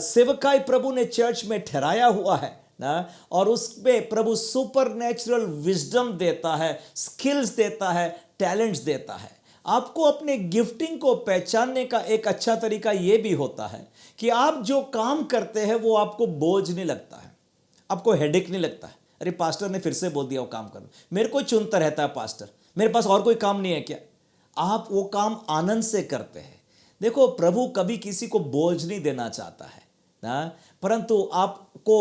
सेवकाई प्रभु ने चर्च में ठहराया हुआ है ना, और उसमें प्रभु सुपर नेचुरल विजडम देता है, स्किल्स देता है, टैलेंट्स देता है। आपको अपने गिफ्टिंग को पहचानने का एक अच्छा तरीका यह भी होता है कि आप जो काम करते हैं वो आपको बोझ नहीं लगता है, आपको हेडेक नहीं लगता है। अरे पास्टर ने फिर से बोल दिया वो काम करना, मेरे को चुनता रहता है पास्टर, मेरे पास और कोई काम नहीं है क्या? आप वो काम आनंद से करते हैं। देखो प्रभु कभी किसी को बोझ नहीं देना चाहता है ना, परंतु आपको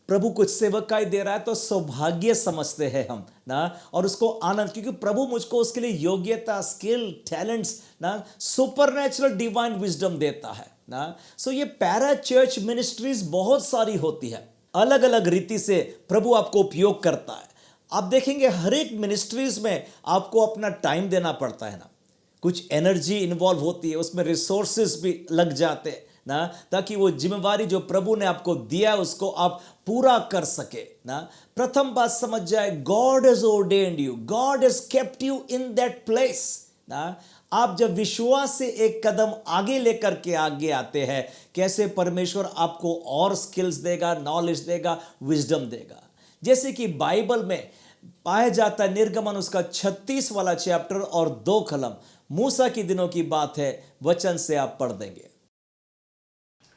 प्रभु कुछ सेवकाई दे रहा है तो सौभाग्य समझते हैं हम ना, और उसको आनंद, क्योंकि प्रभु मुझको उसके लिए योग्यता, स्किल, टैलेंट्स ना, सुपरनैचुरल डिवाइन विजडम देता है ना। सो ये पैरा चर्च मिनिस्ट्रीज बहुत सारी होती है, अलग अलग रीति से प्रभु आपको उपयोग करता है। आप देखेंगे हर एक मिनिस्ट्रीज में आपको अपना टाइम देना पड़ता है ना, कुछ एनर्जी इन्वॉल्व होती है, उसमें रिसोर्सेज भी लग जाते हैं ना, ताकि वो जिम्मेवारी जो प्रभु ने आपको दिया है उसको आप पूरा कर सके ना। प्रथम बात समझ जाए, God has ordained you, God has kept you in that place ना। आप जब विश्वास से एक कदम आगे लेकर के आगे आते हैं, कैसे परमेश्वर आपको और स्किल्स देगा, नॉलेज देगा, विजडम देगा। जैसे कि बाइबल में पाया जाता है, निर्गमन उसका 36 वाला चैप्टर और 2 कलम, मूसा के दिनों की बात है, वचन से आप पढ़ देंगे।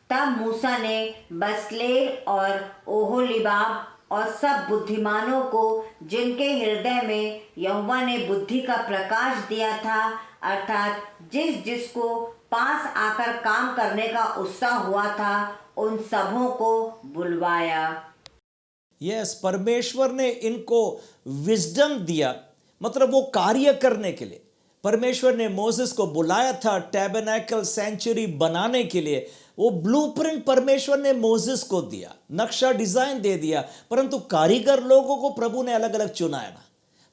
तब मूसा ने बसलेल और ओहोलीबाब और सब बुद्धिमानों को, जिनके हृदय में यहोवा ने बुद्धि का प्रकाश दिया था, अर्थात जिसको पास आकर काम करने का उत्साह हुआ था, उन सबों को बुलवाया। यस, परमेश्वर ने इनको विजडम दिया, मतलब वो कार्य करने के लिए परमेश्वर ने मोसेस को बुलाया था टैबरनेकल सेंचुरी बनाने के लिए। वो ब्लूप्रिंट परमेश्वर ने मोसेस को दिया, नक्शा डिजाइन दे दिया, परंतु कारीगर लोगों को प्रभु ने अलग अलग चुनाया ना,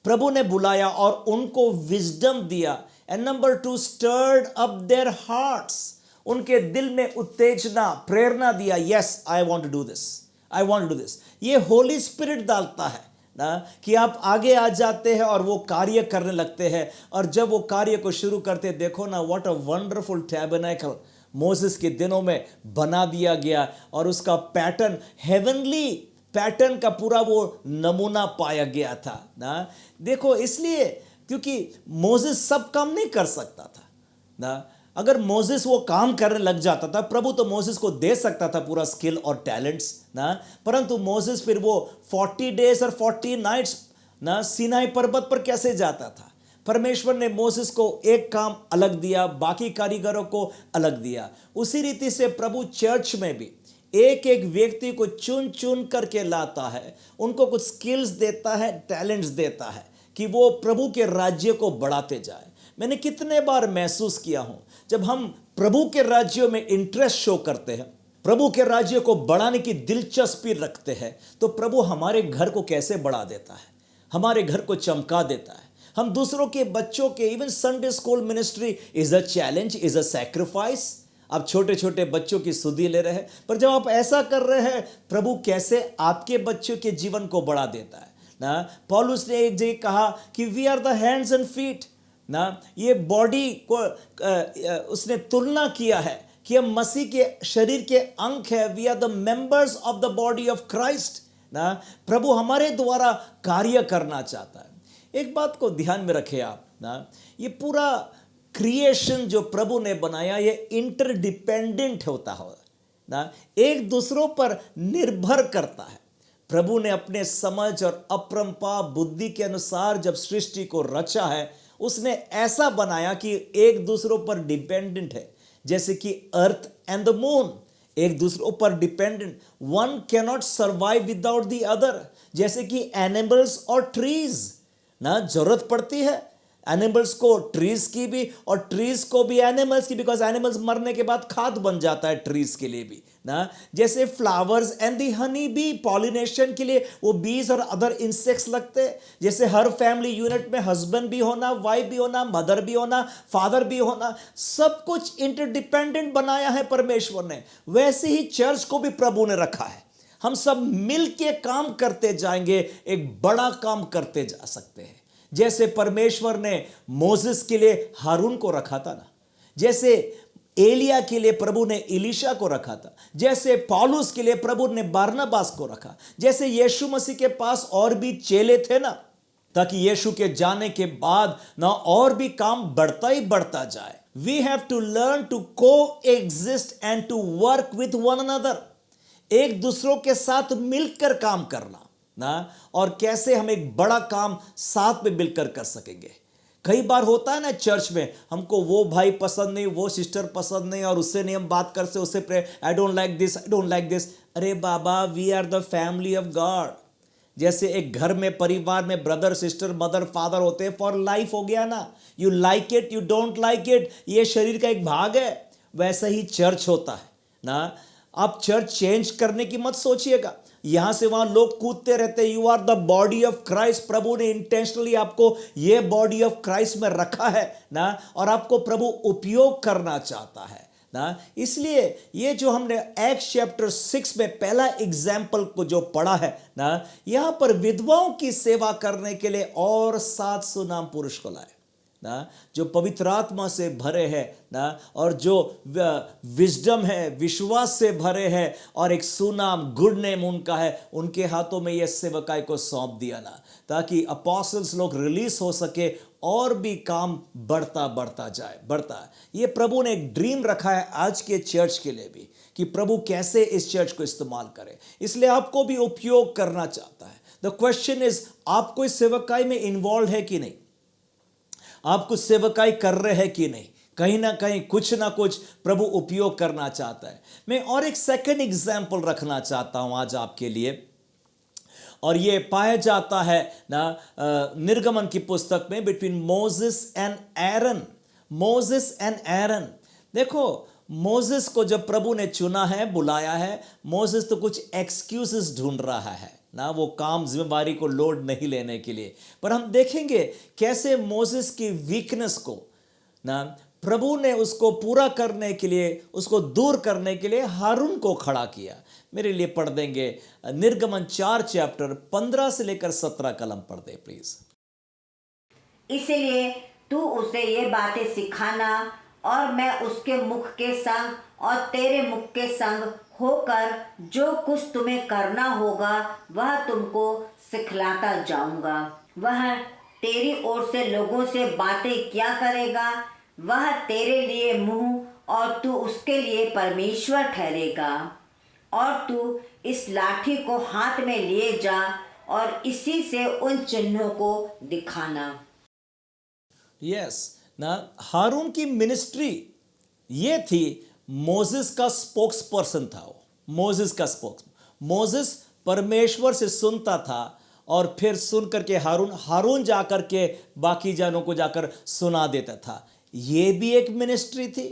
प्रभु ने बुलाया और उनको विजडम दिया। And number 2, stirred up their hearts, उनके दिल में उत्तेजना, प्रेरणा दिया। Yes, I want to do this, I want to do this. ये होली स्पिरिट डालता है ना, कि आप आगे आ जाते हैं और वो कार्य करने लगते हैं। और जब वो कार्य को शुरू करते, देखो ना, what a wonderful tabernacle Moses के दिनों में बना दिया गया, और उसका पैटर्न, हेवनली पैटर्न का पूरा वो नमूना पाया गया था ना। देखो, इसलिए क्योंकि मोसेस सब काम नहीं कर सकता था ना। अगर मोसेस वो काम करने लग जाता था, प्रभु तो मोसेस को दे सकता था पूरा स्किल और टैलेंट्स ना, परंतु मोसेस फिर वो 40 डेज और 40 नाइट्स ना सीनाई पर्वत पर कैसे जाता था? परमेश्वर ने मोसेस को एक काम अलग दिया, बाकी कारीगरों को अलग दिया। उसी रीति से प्रभु चर्च में भी एक एक व्यक्ति को चुन चुन करके लाता है, उनको कुछ स्किल्स देता है, टैलेंट्स देता है, कि वो प्रभु के राज्य को बढ़ाते जाए। मैंने कितने बार महसूस किया हूं, जब हम प्रभु के राज्यों में इंटरेस्ट शो करते हैं, प्रभु के राज्य को बढ़ाने की दिलचस्पी रखते हैं, तो प्रभु हमारे घर को कैसे बढ़ा देता है, हमारे घर को चमका देता है। हम दूसरों के बच्चों के, even Sunday school ministry is a challenge, is a sacrifice. आप छोटे छोटे बच्चों की सुधि ले रहे हैं, पर जब आप ऐसा कर रहे हैं, प्रभु कैसे आपके बच्चों के जीवन को बढ़ा देता है ना। पौलुस ने एक जगह कहा कि we are the hands and feet ना, ये बॉडी को उसने तुलना किया है कि हम मसीह के शरीर के अंग है। We are the members of the body of Christ ना। प्रभु हमारे द्वारा कार्य करना चाहता है। एक बात को ध्यान में रखें आप ना, ये पूरा क्रिएशन जो प्रभु ने बनाया, ये इंटरडिपेंडेंट होता है ना, एक दूसरों पर निर्भर करता है। प्रभु ने अपने समझ और अपरंपार बुद्धि के अनुसार जब सृष्टि को रचा है, उसने ऐसा बनाया कि एक दूसरों पर डिपेंडेंट है। जैसे कि अर्थ एंड द मून एक दूसरों पर dependent, one cannot survive without the other. जैसे कि एनिमल्स और ट्रीज ना, जरूरत पड़ती है एनिमल्स को ट्रीज की भी, और ट्रीज को भी एनिमल्स की, बिकॉज एनिमल्स मरने के बाद खाद बन जाता है ट्रीज के लिए भी ना। जैसे flowers and the honey bee, pollination के लिए वो बीज और अदर इंसेक्ट्स लगते हैं। जैसे हर फैमिली यूनिट में हस्बैंड भी होना, वाइफ भी होना, मदर भी होना, फादर भी होना, सब कुछ इंटरडिपेंडेंट बनाया है परमेश्वर ने। वैसे ही चर्च को भी प्रभु ने रखा है। हम सब मिल के काम करते जाएंगे, एक बड़ा काम करते जा सकते हैं। जैसे परमेश्वर ने मोसेस के लिए हारून को रखा था ना, जैसे एलिया के लिए प्रभु ने इलीशा को रखा था, जैसे पौलुस के लिए प्रभु ने बारनबास को रखा, जैसे यीशु मसीह के पास और भी चेले थे ना, ताकि यीशु के जाने के बाद ना और भी काम बढ़ता ही बढ़ता जाए। We have to learn to coexist and to work with one another, एक दूसरों के साथ मिलकर काम करना ना, और कैसे हम एक बड़ा काम साथ में मिलकर कर सकेंगे। कई बार होता है ना चर्च में, हमको वो भाई पसंद नहीं, वो सिस्टर पसंद नहीं, और उससे नहीं हम बात कर सकते, उससे pray I don't like this, I don't like this. अरे बाबा, we are the family of God. जैसे एक घर में, परिवार में ब्रदर सिस्टर मदर फादर होते हैं, फॉर लाइफ हो गया ना। You like it, you don't like it, ये शरीर का एक भाग है। वैसा ही चर्च होता है ना। आप चर्च चेंज करने की मत सोचिएगा, यहां से वहां लोग कूदते रहते। You are the body of Christ. प्रभु ने इंटेंशनली आपको ये बॉडी ऑफ क्राइस्ट में रखा है ना, और आपको प्रभु उपयोग करना चाहता है ना। इसलिए ये जो हमने एक्ट्स चैप्टर 6 में पहला एग्जाम्पल को जो पढ़ा है ना, यहां पर विधवाओं की सेवा करने के लिए और 7 सुनाम पुरुष को लाए ना, जो पवित्र आत्मा से भरे हैं ना, और जो विजडम है, विश्वास से भरे हैं, और एक सुनाम गुड नेम उनका है। उनके हाथों में यह सेवकाई को सौंप दिया ना, ताकि अपोस्टल्स लोग रिलीज हो सके और भी काम बढ़ता बढ़ता जाए, बढ़ता है। ये प्रभु ने एक ड्रीम रखा है आज के चर्च के लिए भी, कि प्रभु कैसे इस चर्च को इस्तेमाल करे। इसलिए आपको भी उपयोग करना चाहता है। द क्वेश्चन इज, आपको इस सेवकाई में इन्वॉल्व है कि नहीं? आप कुछ सेवकाई कर रहे हैं कि नहीं? कहीं ना कहीं कुछ ना कुछ प्रभु उपयोग करना चाहता है। मैं और एक सेकंड एग्जाम्पल रखना चाहता हूं आज आपके लिए, और ये पाया जाता है ना निर्गमन की पुस्तक में, between Moses and Aaron. Moses and Aaron, देखो मोसेस को जब प्रभु ने चुना है, बुलाया है, मोसेस तो कुछ एक्सक्यूजेस ढूंढ रहा है ना, वो काम जिम्मेवारी को लोड नहीं लेने के लिए। पर हम देखेंगे कैसे मोसेस की वीकनेस को ना प्रभु ने उसको पूरा करने के लिए, उसको दूर करने के लिए हारून को खड़ा किया। मेरे लिए पढ़ देंगे निर्गमन 4 चैप्टर 15 से लेकर 17 कलम पढ़ दे प्लीज। इसलिए तू उसे ये बातें सिखाना, और मैं उसके मुख के संग और तेरे मुख के संग होकर जो कुछ तुम्हें करना होगा वह तुमको सिखलाता जाऊंगा। वह तेरी ओर से लोगों से बातें क्या करेगा, वह तेरे लिए मुंह और तू उसके लिए परमेश्वर ठहरेगा। और तू इस लाठी को हाथ में लिए जा और इसी से उन चिन्हों को दिखाना। यस ना, हारून की मिनिस्ट्री ये थी, मोसेस का स्पोक्स पर्सन था वो, मोसेस का स्पोक्स। मोसेस परमेश्वर से सुनता था, और फिर सुन करके हारून जाकर के बाकी जनों को जाकर सुना देता था। ये भी एक मिनिस्ट्री थी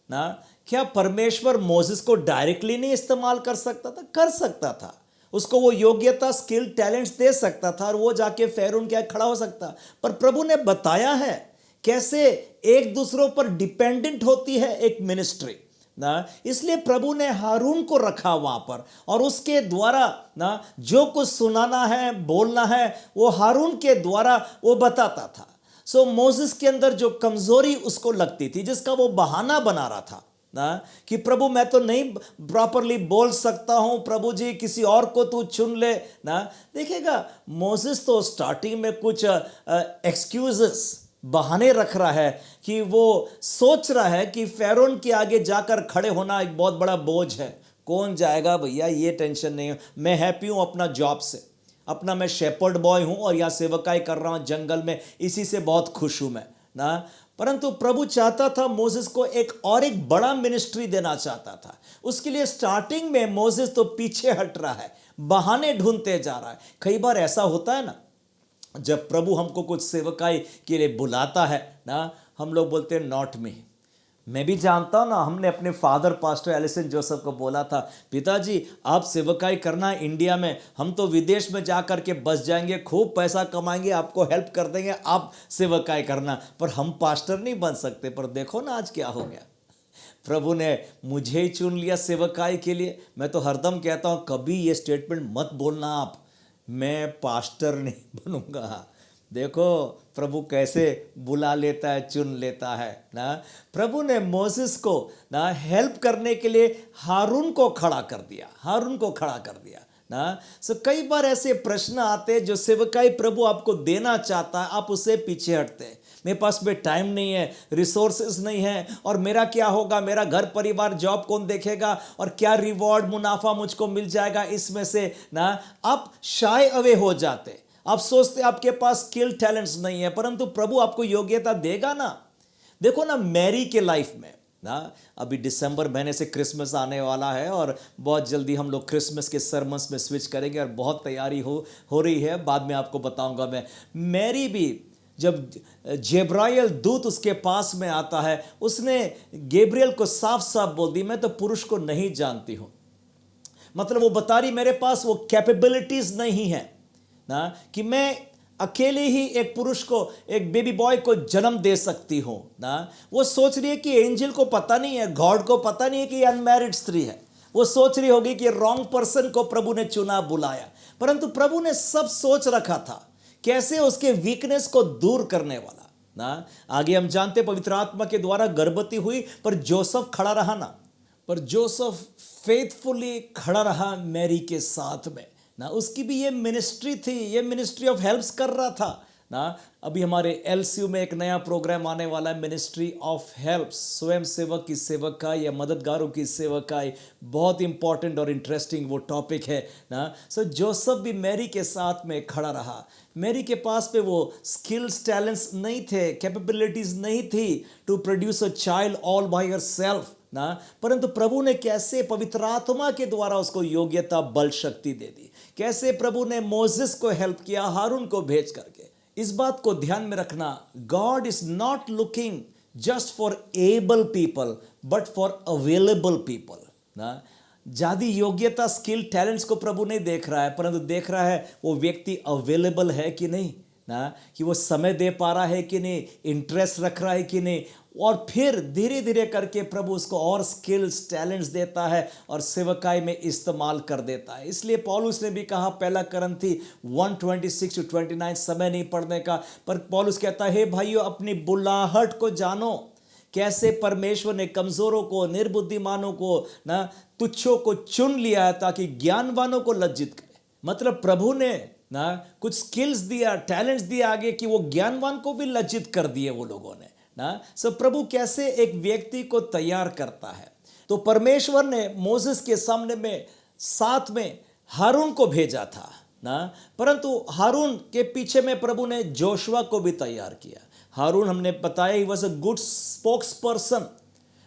ना, क्या परमेश्वर मोसेस को डायरेक्टली नहीं इस्तेमाल कर सकता था? कर सकता था। उसको वो योग्यता, स्किल, टैलेंट्स दे सकता था और वो जाके फ़िरौन के आगे खड़ा हो सकता। पर प्रभु ने बताया है कैसे एक दूसरों पर डिपेंडेंट होती है एक मिनिस्ट्री ना, इसलिए प्रभु ने हारून को रखा वहां पर और उसके द्वारा ना जो कुछ सुनाना है, बोलना है, वो हारून के द्वारा वो बताता था। सो मोसेस के अंदर जो कमजोरी उसको लगती थी, जिसका वो बहाना बना रहा था ना कि प्रभु मैं तो नहीं प्रॉपरली बोल सकता हूं, प्रभु जी किसी और को तू चुन ले ना। देखिएगा, मोसेस तो स्टार्टिंग में कुछ एक्सक्यूजेस, बहाने रख रहा है कि वो सोच रहा है कि फ़िरौन के आगे जाकर खड़े होना एक बहुत बड़ा बोझ है। कौन जाएगा भैया, ये टेंशन नहीं है, मैं हैप्पी हूँ अपना जॉब से, अपना मैं शेपर्ड बॉय हूँ और यहाँ सेवकाई कर रहा हूँ जंगल में, इसी से बहुत खुश हूँ मैं ना। परंतु प्रभु चाहता था मोसेस को एक बड़ा मिनिस्ट्री देना चाहता था। उसके लिए स्टार्टिंग में मोसेस तो पीछे हट रहा है, बहाने ढूंढते जा रहा है। कई बार ऐसा होता है ना, जब प्रभु हमको कुछ सेवकाई के लिए बुलाता है ना, हम लोग बोलते हैं नॉट मी। मैं भी जानता हूँ ना, हमने अपने फादर पास्टर एलिसन जोसेफ को बोला था, पिताजी आप सेवकाई करना इंडिया में, हम तो विदेश में जा कर के बस जाएंगे, खूब पैसा कमाएंगे, आपको हेल्प कर देंगे, आप सेवकाई करना, पर हम पास्टर नहीं बन सकते। पर देखो ना आज क्या हो गया, प्रभु ने मुझे ही चुन लिया सेवकाई के लिए। मैं तो हरदम कहता हूँ कभी ये स्टेटमेंट मत बोलना आप, मैं पास्टर नहीं बनूंगा। देखो प्रभु कैसे बुला लेता है, चुन लेता है ना। प्रभु ने मोसेस को ना हेल्प करने के लिए हारून को खड़ा कर दिया, हारून को खड़ा कर दिया ना। सो कई बार ऐसे प्रश्न आते हैं जो सेवकाई प्रभु आपको देना चाहता है, आप उससे पीछे हटते हैं। मेरे पास में टाइम नहीं है, रिसोर्सेज नहीं है, और मेरा क्या होगा, मेरा घर परिवार जॉब कौन देखेगा, और क्या रिवॉर्ड मुनाफा मुझको मिल जाएगा इसमें से ना। आप शाय अवे हो जाते, आप सोचते आपके पास स्किल टैलेंट्स नहीं है, परंतु प्रभु आपको योग्यता देगा ना। देखो ना मैरी के लाइफ में ना, अभी दिसंबर महीने से क्रिसमस आने वाला है और बहुत जल्दी हम लोग क्रिसमस के सरमन्स में स्विच करेंगे और बहुत तैयारी हो रही है, बाद में आपको बताऊंगा मैं। मैरी भी जब जेब्राइल दूत उसके पास में आता है, उसने गैब्रियल को साफ साफ बोल दी, मैं तो पुरुष को नहीं जानती हूँ। मतलब वो बता रही मेरे पास वो कैपेबिलिटीज नहीं है ना कि मैं अकेले ही एक पुरुष को, एक बेबी बॉय को जन्म दे सकती हूँ ना। वो सोच रही है कि एंजल को पता नहीं है, गॉड को पता नहीं है कि अनमैरिड स्त्री है। वो सोच रही होगी कि रॉन्ग पर्सन को प्रभु ने चुना, बुलाया, परंतु प्रभु ने सब सोच रखा था, कैसे उसके वीकनेस को दूर करने वाला ना। आगे हम जानते पवित्र आत्मा के द्वारा गर्भवती हुई, पर जोसेफ खड़ा रहा ना, पर जोसेफ फेथफुली खड़ा रहा मैरी के साथ में ना। उसकी भी ये मिनिस्ट्री थी, ये मिनिस्ट्री ऑफ हेल्प्स कर रहा था ना। अभी हमारे एलसीयू में एक नया प्रोग्राम आने वाला है, मिनिस्ट्री ऑफ हेल्प्स, स्वयं सेवक की सेवकाई या मददगारों की सेवकाई। बहुत इंपॉर्टेंट और इंटरेस्टिंग वो टॉपिक है ना। सो जोसेफ भी मैरी के साथ में खड़ा रहा। मैरी के पास पे वो स्किल्स, टैलेंट्स नहीं थे, कैपेबिलिटीज नहीं थी to produce a child all by herself ना, परंतु प्रभु ने कैसे पवित्र आत्मा के द्वारा उसको योग्यता, बल, शक्ति दे दी। कैसे प्रभु ने मोसेस को हेल्प किया हारून को भेज करके। इस बात को ध्यान में रखना, God is not looking just for able people but for available people ना। ज्यादा योग्यता, स्किल, टैलेंट्स को प्रभु नहीं देख रहा है, परंतु देख रहा है वो व्यक्ति अवेलेबल है कि नहीं ना, कि वो समय दे पा रहा है कि नहीं, इंटरेस्ट रख रहा है कि नहीं। और फिर धीरे धीरे करके प्रभु उसको और स्किल्स, टैलेंट्स देता है और सेवकाई में इस्तेमाल कर देता है। इसलिए पौलुस ने भी कहा, पहला करंथी 1:26-29, समय नहीं पढ़ने का, पर पौलुस कहता है, हे भाइयों अपनी बुलाहट को जानो, कैसे परमेश्वर ने कमजोरों को, निर्बुद्धिमानों को ना, तुच्छों को चुन लिया है ताकि ज्ञानवानों को लज्जित करे। मतलब प्रभु ने ना कुछ स्किल्स दिया, टैलेंट्स दिया आगे कि वो ज्ञानवान को भी लज्जित कर दिए वो लोगों ने ना। सो प्रभु कैसे एक व्यक्ति को तैयार करता है। तो परमेश्वर ने मोसेस के सामने में साथ में हारून को भेजा था ना, परंतु हारून के पीछे में प्रभु ने जोशुआ को भी तैयार किया। हारून हमने बताया ही was a good spokes person,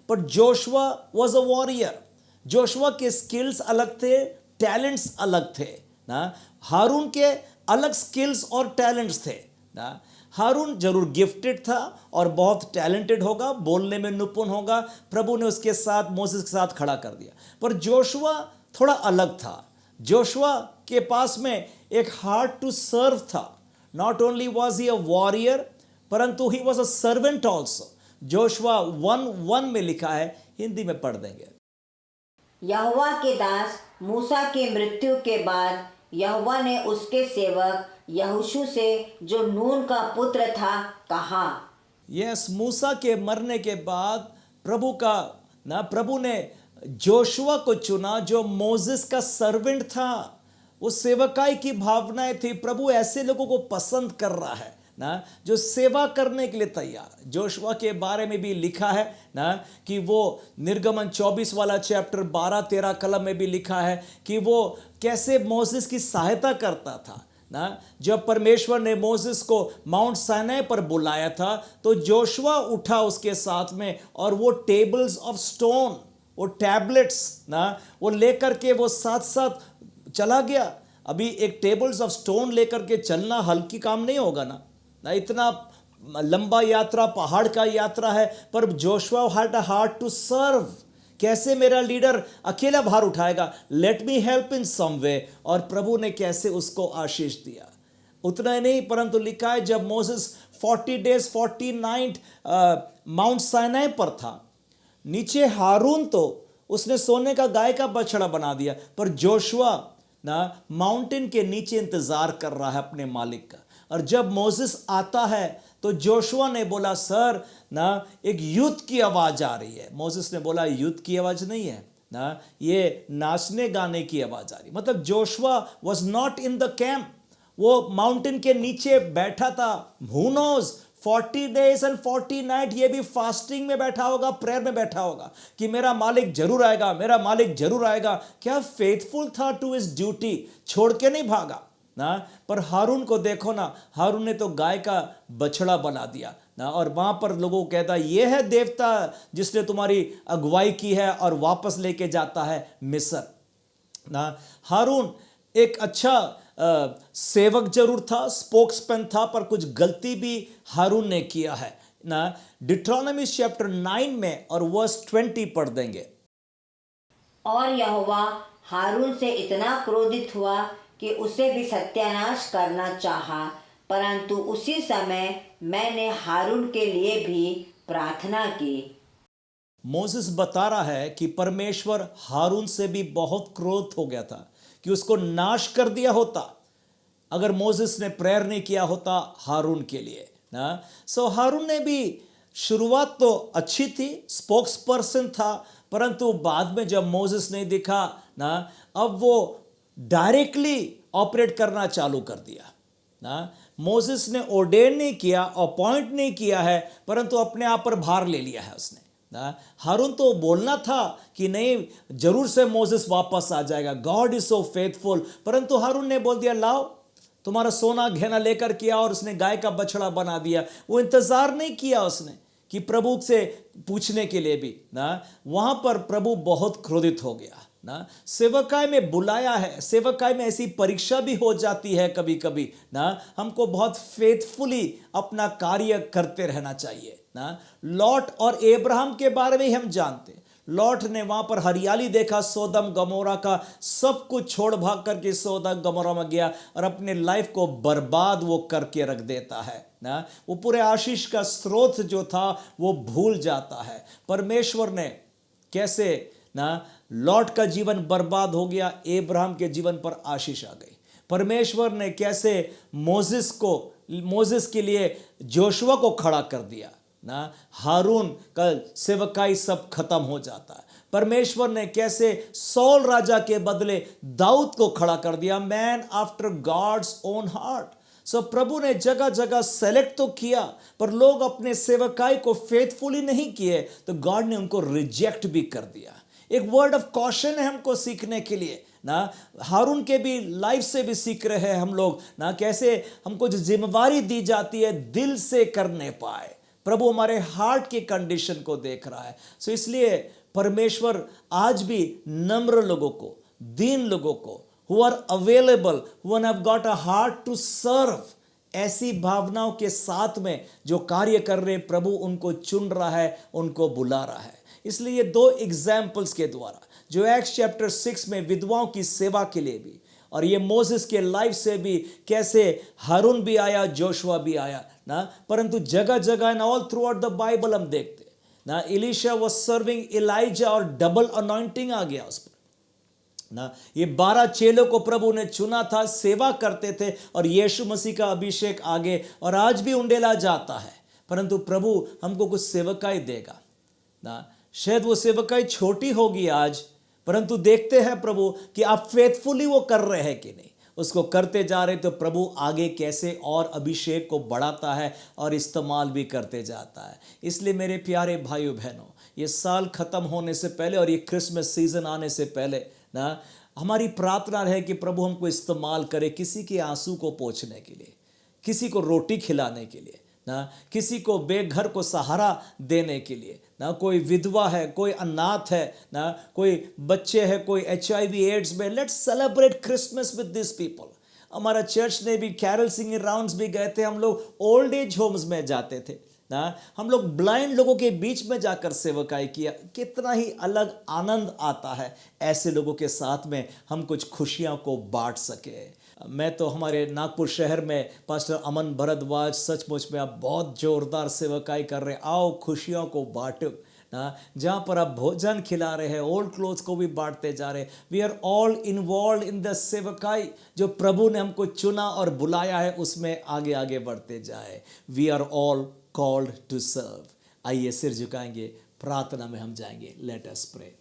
but Joshua was a warrior. Joshua के स्किल्स अलग थे, टैलेंट्स अलग थे ना। हारून के अलग स्किल्स और टैलेंट्स थे ना। हारून जरूर गिफ्टेड था और बहुत टैलेंटेड होगा, बोलने में निपुण होगा, प्रभु ने उसके साथ मोसेस के साथ खड़ा कर दिया। पर जोशुआ थोड़ा अलग था। जोशुआ के पास में एक हार्ट टू सर्व था। Not only was he a warrior, परंतु he was a servant also. Joshua 1:1 में लिखा है, हिंदी में पढ़ देंगे। यहोवा के दास मूसा की मृत्यु के बाद यहोवा ने उसके सेवक यहोशू से, जो नून का पुत्र था, कहा। यस, मूसा के मरने के बाद प्रभु ने जोशुआ को चुना, जो मोसेस का सर्वेंट था। वो सेवकाई की भावनाएं थी। प्रभु ऐसे लोगों को पसंद कर रहा है ना, जो सेवा करने के लिए तैयार। जोशुआ के बारे में भी लिखा है ना कि वो निर्गमन 24 वाला चैप्टर 12-13 कलम में भी लिखा है कि वो कैसे मोसेस की सहायता करता था ना। जब परमेश्वर ने मोसेस को माउंट साइनाई पर बुलाया था, तो जोशुआ उठा उसके साथ में, और वो टेबल्स ऑफ स्टोन, वो टैबलेट्स ना, वो लेकर के वो साथ साथ चला गया। अभी एक टेबल्स ऑफ स्टोन लेकर के चलना हल्की काम नहीं होगा ना। इतना लंबा यात्रा, पहाड़ का यात्रा है, पर Joshua had a heart to serve. कैसे मेरा लीडर अकेला भार उठाएगा, लेट मी हेल्प इन सम वे। और प्रभु ने कैसे उसको आशीष दिया। उतना ही नहीं, परंतु लिखा है जब Moses 40 days 40 night mount Sinai पर था, नीचे हारून तो उसने सोने का गाय का बछड़ा बना दिया, पर जोशुआ ना माउंटेन के नीचे इंतजार कर रहा है अपने मालिक का। और जब मोसेस आता है तो जोशुआ ने बोला, सर ना एक युद्ध की आवाज आ रही है। मोसेस ने बोला, युद्ध की आवाज नहीं है ना, ये नाचने गाने की आवाज आ रही। मतलब Joshua was not in the camp, वो माउंटेन के नीचे बैठा था। Who knows 40 days and 40 night ये भी फास्टिंग में बैठा होगा, प्रेयर में बैठा होगा कि मेरा मालिक जरूर आएगा, मेरा मालिक जरूर आएगा। क्या फेथफुल था टू हिज ड्यूटी, छोड़ के नहीं भागा ना। पर हारून को देखो ना, हारून ने तो गाय का बछड़ा बना दिया ना, और वहां पर लोगों को कहता, ये है देवता जिसने तुम्हारी अगुवाई की है और वापस लेके जाता है मिस्र ना। हारून एक अच्छा सेवक जरूर था, स्पोक्समैन था, पर कुछ गलती भी हारून ने किया है ना। डिट्रोनॉमी चैप्टर 9 में और वर्स 20 पढ़ देंगे। और यहोवा हारून से इतना क्रोधित हुआ कि उसे भी सत्यानाश करना चाहा, परंतु उसी समय मैंने हारून के लिए भी प्रार्थना की। मोसेस बता रहा है कि परमेश्वर हारून से भी बहुत क्रोध हो गया था कि उसको नाश कर दिया होता अगर मोसेस ने प्रेयर नहीं किया होता हारून के लिए ना। सो हारून ने भी शुरुआत तो अच्छी थी, स्पोक्स पर्सन था, परंतु बाद में जब मोसेस नहीं दिखा ना, अब वो डायरेक्टली ऑपरेट करना चालू कर दिया ना। मोसेस ने ऑर्डेन नहीं किया, अपॉइंट नहीं किया है, परंतु अपने आप पर भार ले लिया है उसने ना। हारून तो बोलना था कि नहीं, जरूर से मोसेस वापस आ जाएगा, गॉड इज सो फेथफुल, परंतु हारून ने बोल दिया, लाओ तुम्हारा सोना गहना लेकर किया, और उसने गाय का बछड़ा बना दिया। वो इंतजार नहीं किया उसने कि प्रभु से पूछने के लिए भी ना। वहां पर प्रभु बहुत क्रोधित हो गया ना। सेवकाई में बुलाया है, सेवकाई में ऐसी परीक्षा भी हो जाती है कभी कभी ना। हमको बहुत फेथफुली अपना कार्य करते रहना चाहिए ना। लॉट और एब्राहम के बारे में हम जानते हैं। लॉट ने वहां पर हरियाली देखा, सोदम गमोरा का, सब कुछ छोड़ भाग करके सोदम गमोरा में गया और अपने लाइफ को बर्बाद वो करके रख देता है ना। वो पूरे आशीष का स्रोत जो था वो भूल जाता है। परमेश्वर ने कैसे ना लॉट का जीवन बर्बाद हो गया, एब्राहम के जीवन पर आशीष आ गई। परमेश्वर ने कैसे मोसेस के लिए जोशुआ को खड़ा कर दिया ना। हारून का सेवकाई सब खत्म हो जाता है। परमेश्वर ने कैसे सौल राजा के बदले दाऊद को खड़ा कर दिया, man after God's own heart. So प्रभु ने जगह जगह सेलेक्ट तो किया, पर लोग अपने सेवकाई को फेथफुली नहीं किए, तो गॉड ने उनको रिजेक्ट भी कर दिया। एक वर्ड ऑफ कॉशन है हमको सीखने के लिए ना। हारून के भी लाइफ से भी सीख रहे हैं हम लोग ना, कैसे हमको जो जिम्मेवारी दी जाती है दिल से करने पाए। प्रभु हमारे हार्ट की कंडीशन को देख रहा है। सो इसलिए परमेश्वर आज भी नम्र लोगों को, दीन लोगों को, who are available, who have got a heart to serve, ऐसी भावनाओं के साथ में जो कार्य कर रहे प्रभु उनको चुन रहा है, उनको बुला रहा है। इसलिए ये दो एग्जाम्पल्स के द्वारा जो एक्ट्स चैप्टर 6 में विधवाओं की सेवा के लिए भी, और ये मोसेस के लाइफ से भी कैसे हारून भी आया, जोशुआ भी आया ना, परंतु जगह जगह and all through out the Bible हम देखते ना, एलीशा वाज सर्विंग एलाइजा और डबल अनॉइंटिंग आ गया उस पर ना। ये 12 चेलों को प्रभु ने चुना था, सेवा करते थे, और यीशु मसीह का अभिषेक आगे और आज भी उंडेला जाता है। परंतु प्रभु हमको कुछ सेवकाई देगा ना, शायद वो सेवकाई छोटी होगी आज, परंतु देखते हैं प्रभु कि आप फेथफुली वो कर रहे हैं कि नहीं। उसको करते जा रहे तो प्रभु आगे कैसे और अभिषेक को बढ़ाता है और इस्तेमाल भी करते जाता है। इसलिए मेरे प्यारे भाइयों बहनों, ये साल खत्म होने से पहले और ये क्रिसमस सीजन आने से पहले ना, हमारी प्रार्थना रहे कि प्रभु हमको इस्तेमाल करे किसी के आंसू को पोंछने के लिए, किसी को रोटी खिलाने के लिए ना, किसी को बेघर को सहारा देने के लिए ना। कोई विधवा है, कोई अनाथ है ना, कोई बच्चे हैं, कोई HIV एड्स में। Let's celebrate Christmas with this people. हमारा चर्च ने भी कैरल सिंगिंग राउंड्स भी गए थे, हम लोग ओल्ड एज होम्स में जाते थे ना, हम लोग ब्लाइंड लोगों के बीच में जाकर सेवकाई किया। कितना ही अलग आनंद आता है ऐसे लोगों के साथ में हम कुछ खुशियां को बांट सके। मैं तो हमारे नागपुर शहर में पास्टर अमन भरद्वाज, सचमुच में आप बहुत जोरदार सेवकाई कर रहे हैं। आओ खुशियों को बांटो ना, जहाँ पर आप भोजन खिला रहे हैं, ओल्ड क्लोथ्स को भी बांटते जा रहे हैं। We are all involve in the सेवकाई जो प्रभु ने हमको चुना और बुलाया है, उसमें आगे आगे बढ़ते जाए। We are all called to serve. आइए सिर झुकाएंगे, प्रार्थना में हम जाएंगे। Let us pray.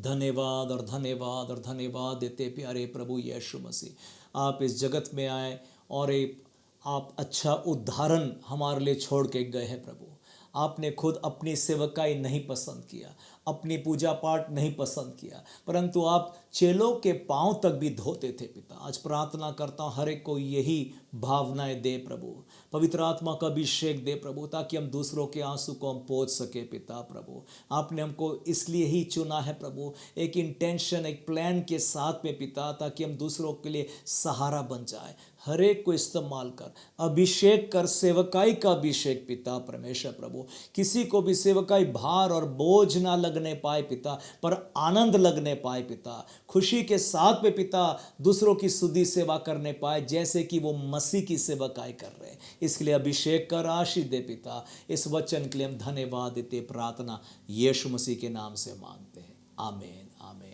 धन्यवाद और धन्यवाद और धन्यवाद देते प्यारे प्रभु यीशु मसीह, आप इस जगत में आए और एक आप अच्छा उदाहरण हमारे लिए छोड़ के गए हैं प्रभु। आपने खुद अपनी सेवकाई नहीं पसंद किया, अपनी पूजा पाठ नहीं पसंद किया, परंतु आप चेलों के पांव तक भी धोते थे पिता। आज प्रार्थना करता हूँ हर एक को यही भावनाएं दे प्रभु, पवित्र आत्मा का अभिषेक दे प्रभु, ताकि हम दूसरों के आंसू को हम पोंछ सके पिता प्रभु। आपने हमको इसलिए ही चुना है प्रभु, एक इंटेंशन, एक प्लान के साथ में पिता, ताकि हम दूसरों के लिए सहारा बन जाए। हर एक को इस्तेमाल कर, अभिषेक कर, सेवकाई का अभिषेक पिता परमेश्वर प्रभु। किसी को भी सेवकाई भार और बोझ ना लगने पाए पिता, पर आनंद लगने पाए पिता, खुशी के साथ में पिता दूसरों की सुधी सेवा करने पाए, जैसे कि वो मसीह की सेवकाई कर रहे हैं। इसके लिए अभिषेक कर, आशीष दे पिता। इस वचन के लिए हम धन्यवाद देते, प्रार्थना यीशु मसीह के नाम से मांगते हैं, आमीन आमीन।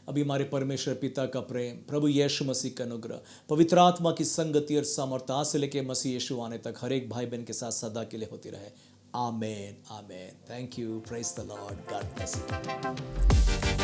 अभी हमारे परमेश्वर पिता का प्रेम, प्रभु यीशु मसीह का अनुग्रह, पवित्र आत्मा की संगति और सामर्थ्य से लेके मसीह यीशु आने तक हर एक भाई बहन के साथ सदा के लिए होती रहे, आमीन आमीन। Thank you, praise the Lord, God bless you.